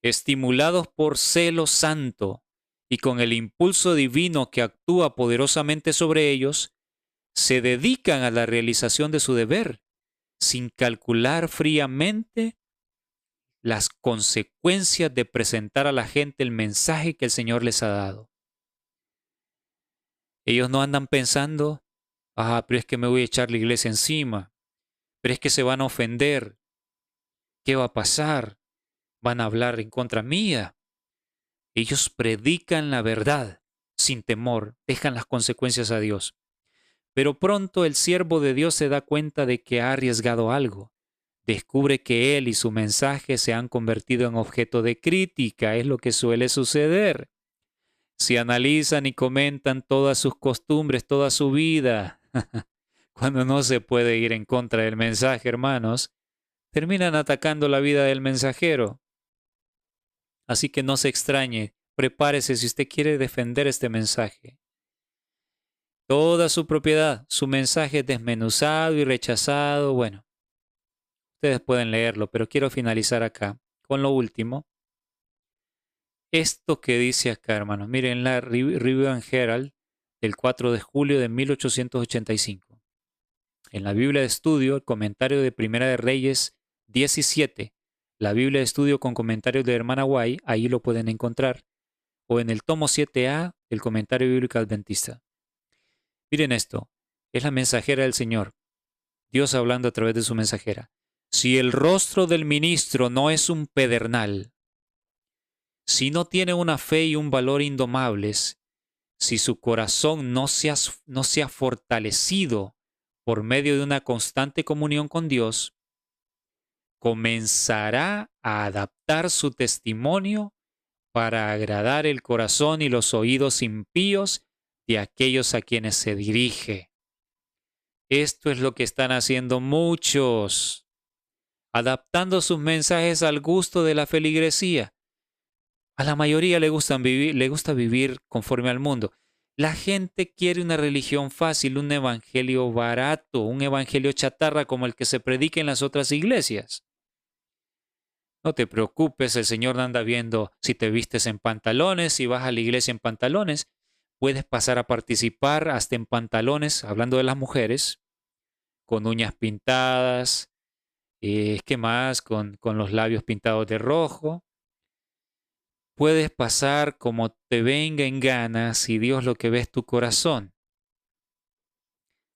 A: Estimulados por celo santo y con el impulso divino que actúa poderosamente sobre ellos, se dedican a la realización de su deber, sin calcular fríamente las consecuencias de presentar a la gente el mensaje que el Señor les ha dado. Ellos no andan pensando, pero es que me voy a echar la iglesia encima, pero es que se van a ofender, ¿qué va a pasar? Van a hablar en contra mía. Ellos predican la verdad sin temor, dejan las consecuencias a Dios. Pero pronto el siervo de Dios se da cuenta de que ha arriesgado algo. Descubre que él y su mensaje se han convertido en objeto de crítica. Es lo que suele suceder. Si analizan y comentan todas sus costumbres, toda su vida, cuando no se puede ir en contra del mensaje, hermanos, terminan atacando la vida del mensajero. Así que no se extrañe, prepárese si usted quiere defender este mensaje. Toda su propiedad, su mensaje desmenuzado y rechazado, bueno, ustedes pueden leerlo, pero quiero finalizar acá con lo último. Esto que dice acá, hermanos, miren la Review and Herald del 4 de julio de 1885. En la Biblia de Estudio, el comentario de Primera de Reyes 17, la Biblia de Estudio con comentarios de Hermana White, ahí lo pueden encontrar, o en el tomo 7A del Comentario Bíblico Adventista. Miren esto, es la mensajera del Señor, Dios hablando a través de su mensajera. Si el rostro del ministro no es un pedernal, si no tiene una fe y un valor indomables, si su corazón no se ha fortalecido por medio de una constante comunión con Dios, comenzará a adaptar su testimonio para agradar el corazón y los oídos impíos de aquellos a quienes se dirige. Esto es lo que están haciendo muchos, adaptando sus mensajes al gusto de la feligresía. A la mayoría le gusta vivir conforme al mundo. La gente quiere una religión fácil, un evangelio barato, un evangelio chatarra como el que se predica en las otras iglesias. No te preocupes, el Señor no anda viendo si te vistes en pantalones, si vas a la iglesia en pantalones. Puedes pasar a participar hasta en pantalones, hablando de las mujeres, con uñas pintadas, ¿qué más? Con los labios pintados de rojo. Puedes pasar como te venga en gana si Dios lo que ve es tu corazón.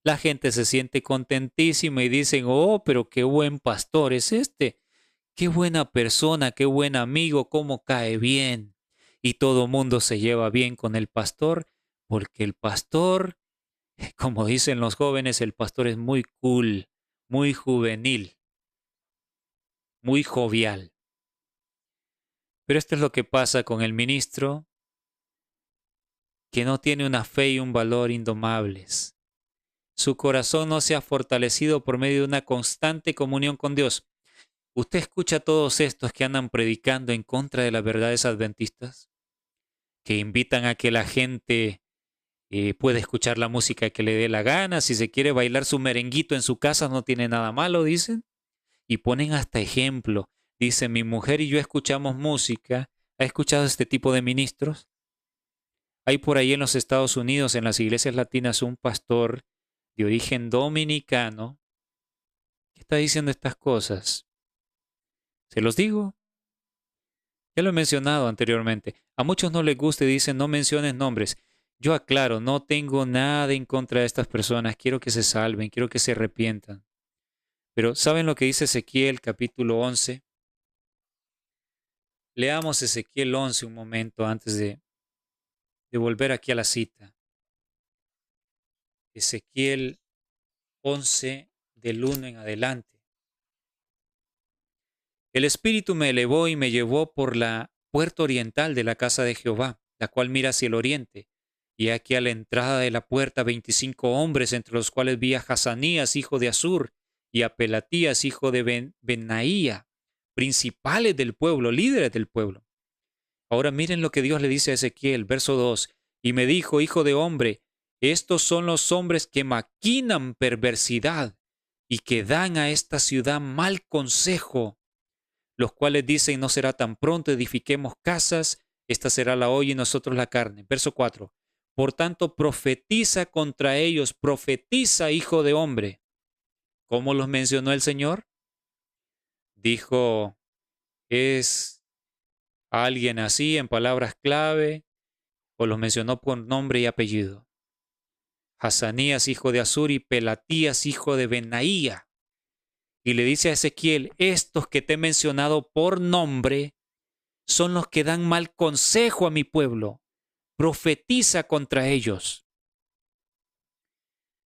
A: La gente se siente contentísima y dicen, oh, pero qué buen pastor es este. Qué buena persona, qué buen amigo, cómo cae bien. Y todo mundo se lleva bien con el pastor, porque el pastor, como dicen los jóvenes, el pastor es muy cool, muy juvenil, muy jovial. Pero esto es lo que pasa con el ministro que no tiene una fe y un valor indomables. Su corazón no se ha fortalecido por medio de una constante comunión con Dios. ¿Usted escucha a todos estos que andan predicando en contra de las verdades adventistas? Que invitan a que la gente pueda escuchar la música que le dé la gana. Si se quiere bailar su merenguito en su casa no tiene nada malo, dicen. Y ponen hasta ejemplo. Dicen, mi mujer y yo escuchamos música. ¿Ha escuchado este tipo de ministros? Hay por ahí en los Estados Unidos, en las iglesias latinas, un pastor de origen dominicano que está diciendo estas cosas. ¿Se los digo? Ya lo he mencionado anteriormente. A muchos no les gusta y dicen, no menciones nombres. Yo aclaro, no tengo nada en contra de estas personas. Quiero que se salven, quiero que se arrepientan. Pero ¿saben lo que dice Ezequiel capítulo 11? Leamos Ezequiel 11 un momento antes de volver aquí a la cita. Ezequiel 11 del 1 en adelante. El Espíritu me elevó y me llevó por la puerta oriental de la casa de Jehová, la cual mira hacia el oriente. Y aquí a la entrada de la puerta 25 hombres, entre los cuales vi a Hazanías, hijo de Azur, y a Pelatías, hijo de Benaía, principales del pueblo, líderes del pueblo. Ahora miren lo que Dios le dice a Ezequiel, verso 2. Y me dijo, hijo de hombre, estos son los hombres que maquinan perversidad y que dan a esta ciudad mal consejo, los cuales dicen, no será tan pronto, edifiquemos casas, esta será la olla y nosotros la carne. Verso 4. Por tanto, profetiza contra ellos, profetiza, hijo de hombre. ¿Cómo los mencionó el Señor? Dijo, es alguien así en palabras clave, o los mencionó por nombre y apellido. Hazanías, hijo de Azur, y Pelatías, hijo de Benaía. Y le dice a Ezequiel, estos que te he mencionado por nombre son los que dan mal consejo a mi pueblo. Profetiza contra ellos.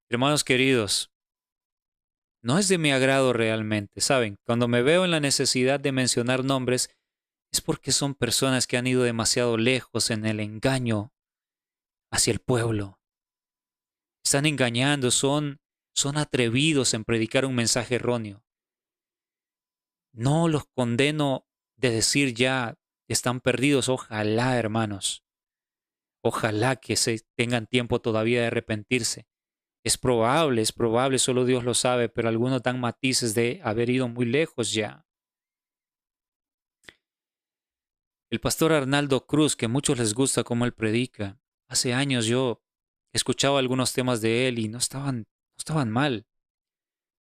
A: Hermanos queridos, no es de mi agrado realmente, ¿saben? Cuando me veo en la necesidad de mencionar nombres, es porque son personas que han ido demasiado lejos en el engaño hacia el pueblo. Están engañando, son atrevidos en predicar un mensaje erróneo. No los condeno de decir ya están perdidos. Ojalá, hermanos. Ojalá que se tengan tiempo todavía de arrepentirse. Es probable, solo Dios lo sabe, pero algunos dan matices de haber ido muy lejos ya. El pastor Arnaldo Cruz, que a muchos les gusta cómo él predica, hace años yo escuchaba algunos temas de él y no estaban mal.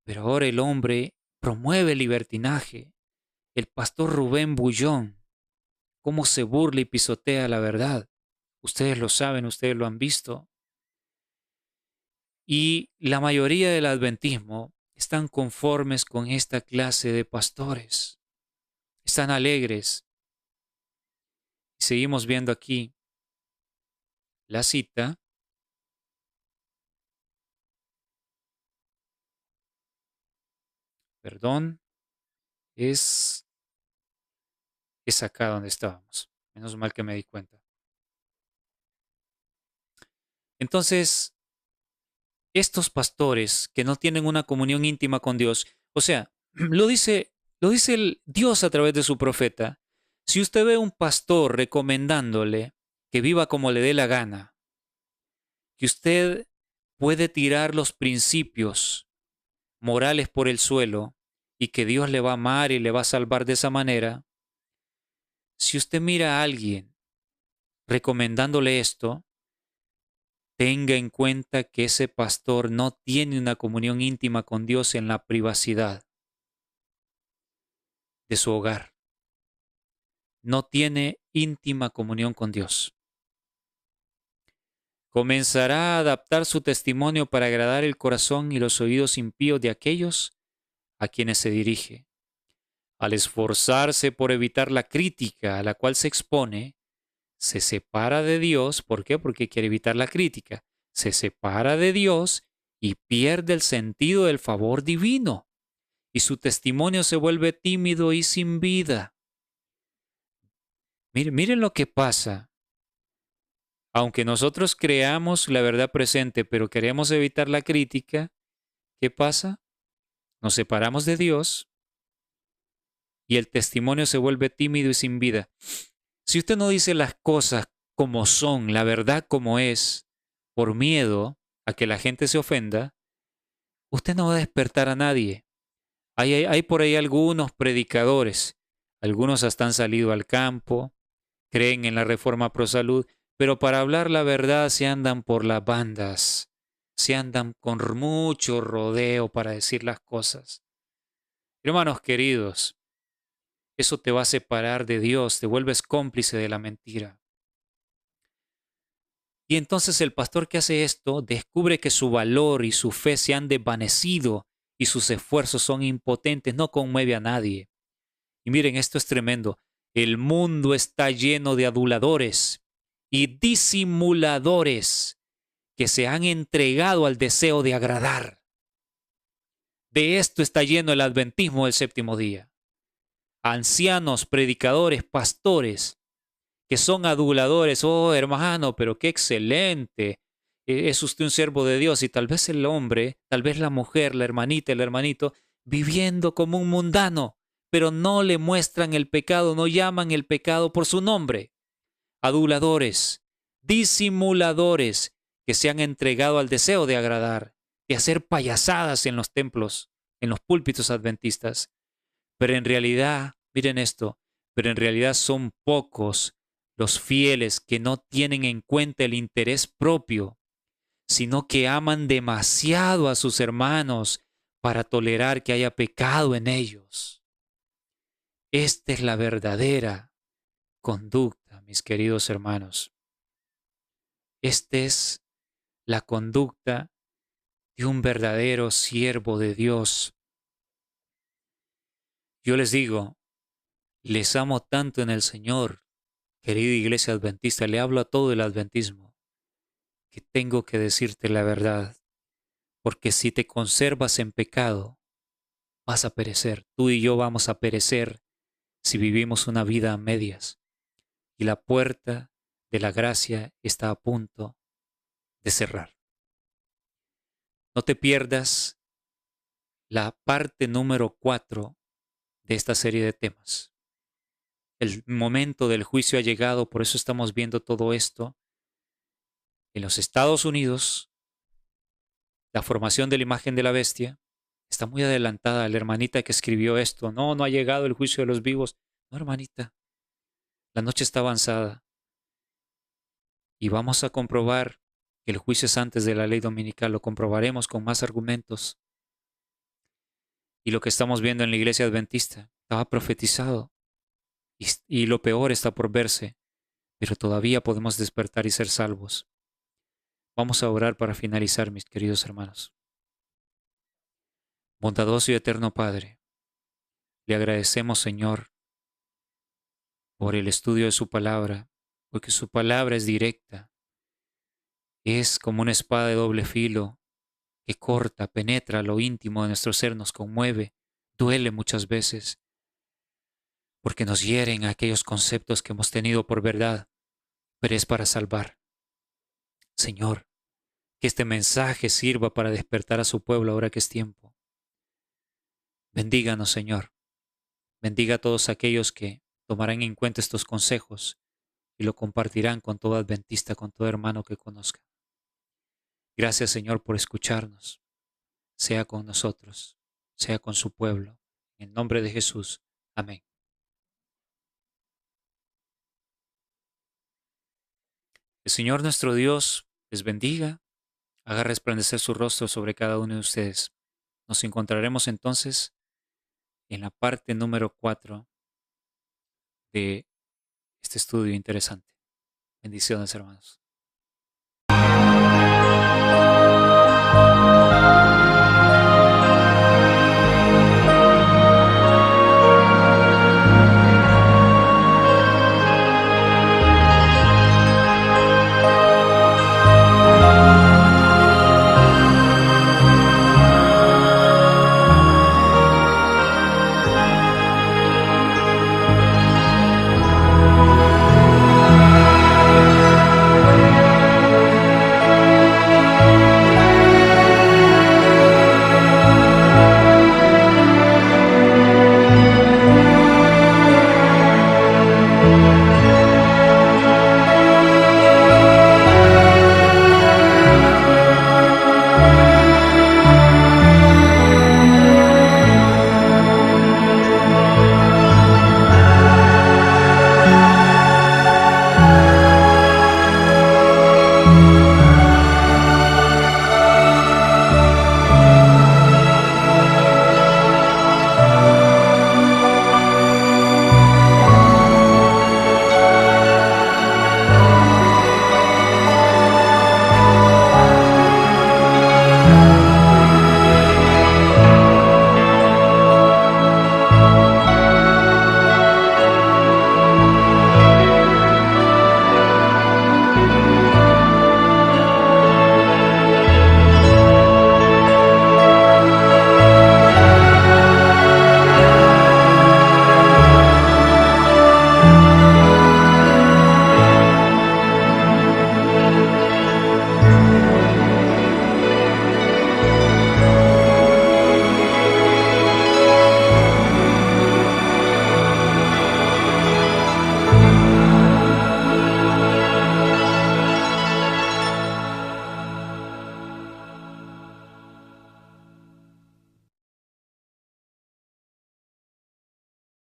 A: Pero ahora el hombre promueve el libertinaje. El pastor Rubén Bullón, cómo se burla y pisotea la verdad. Ustedes lo saben, ustedes lo han visto. Y la mayoría del adventismo están conformes con esta clase de pastores. Están alegres. Seguimos viendo aquí la cita. Perdón, es acá donde estábamos. Menos mal que me di cuenta. Entonces, estos pastores que no tienen una comunión íntima con Dios, o sea, lo dice el Dios a través de su profeta. Si usted ve a un pastor recomendándole que viva como le dé la gana, que usted puede tirar los principios morales por el suelo y que Dios le va a amar y le va a salvar de esa manera, si usted mira a alguien recomendándole esto, tenga en cuenta que ese pastor no tiene una comunión íntima con Dios en la privacidad de su hogar. No tiene íntima comunión con Dios. Comenzará a adaptar su testimonio para agradar el corazón y los oídos impíos de aquellos a quienes se dirige. Al esforzarse por evitar la crítica a la cual se expone, se separa de Dios. ¿Por qué? Porque quiere evitar la crítica. Se separa de Dios y pierde el sentido del favor divino. Y su testimonio se vuelve tímido y sin vida. Miren lo que pasa. Aunque nosotros creamos la verdad presente, pero queremos evitar la crítica, ¿qué pasa? Nos separamos de Dios y el testimonio se vuelve tímido y sin vida. Si usted no dice las cosas como son, la verdad como es, por miedo a que la gente se ofenda, usted no va a despertar a nadie. Hay por ahí algunos predicadores, algunos hasta han salido al campo, creen en la reforma pro salud, pero para hablar la verdad se andan por las bandas, se andan con mucho rodeo para decir las cosas. Hermanos queridos, eso te va a separar de Dios, te vuelves cómplice de la mentira. Y entonces el pastor que hace esto descubre que su valor y su fe se han desvanecido y sus esfuerzos son impotentes, no conmueve a nadie. Y miren, esto es tremendo. El mundo está lleno de aduladores y disimuladores que se han entregado al deseo de agradar. De esto está lleno el adventismo del séptimo día. Ancianos, predicadores, pastores, que son aduladores. Oh, hermano, pero qué excelente. Es usted un siervo de Dios. Y tal vez el hombre, tal vez la mujer, la hermanita, el hermanito, viviendo como un mundano, pero no le muestran el pecado, no llaman el pecado por su nombre. Aduladores, disimuladores, que se han entregado al deseo de agradar, de hacer payasadas en los templos, en los púlpitos adventistas. Pero en realidad, miren esto, pero en realidad son pocos los fieles que no tienen en cuenta el interés propio, sino que aman demasiado a sus hermanos para tolerar que haya pecado en ellos. Esta es la verdadera conducta, mis queridos hermanos. Esta es la conducta de un verdadero siervo de Dios. Yo les digo, les amo tanto en el Señor, querida iglesia adventista, le hablo a todo el adventismo, que tengo que decirte la verdad, porque si te conservas en pecado, vas a perecer. Tú y yo vamos a perecer si vivimos una vida a medias. Y la puerta de la gracia está a punto de cerrar. No te pierdas la parte número 4 de esta serie de temas. El momento del juicio ha llegado, por eso estamos viendo todo esto. En los Estados Unidos, la formación de la imagen de la bestia está muy adelantada. La hermanita que escribió esto, no ha llegado el juicio de los vivos. No, hermanita, la noche está avanzada. Y vamos a comprobar que el juicio es antes de la ley dominical. Lo comprobaremos con más argumentos. Y lo que estamos viendo en la iglesia adventista estaba profetizado. Y lo peor está por verse, pero todavía podemos despertar y ser salvos. Vamos a orar para finalizar, mis queridos hermanos. Bondadoso y eterno Padre, le agradecemos, Señor, por el estudio de su palabra, porque su palabra es directa, es como una espada de doble filo que corta, penetra lo íntimo de nuestro ser, nos conmueve, duele muchas veces, porque nos hieren aquellos conceptos que hemos tenido por verdad, pero es para salvar. Señor, que este mensaje sirva para despertar a su pueblo ahora que es tiempo. Bendíganos, Señor. Bendiga a todos aquellos que tomarán en cuenta estos consejos y lo compartirán con todo adventista, con todo hermano que conozca. Gracias, Señor, por escucharnos. Sea con nosotros, sea con su pueblo. En el nombre de Jesús. Amén. El Señor nuestro Dios les bendiga, haga resplandecer su rostro sobre cada uno de ustedes. Nos encontraremos entonces en la parte número 4 de este estudio interesante. Bendiciones, hermanos.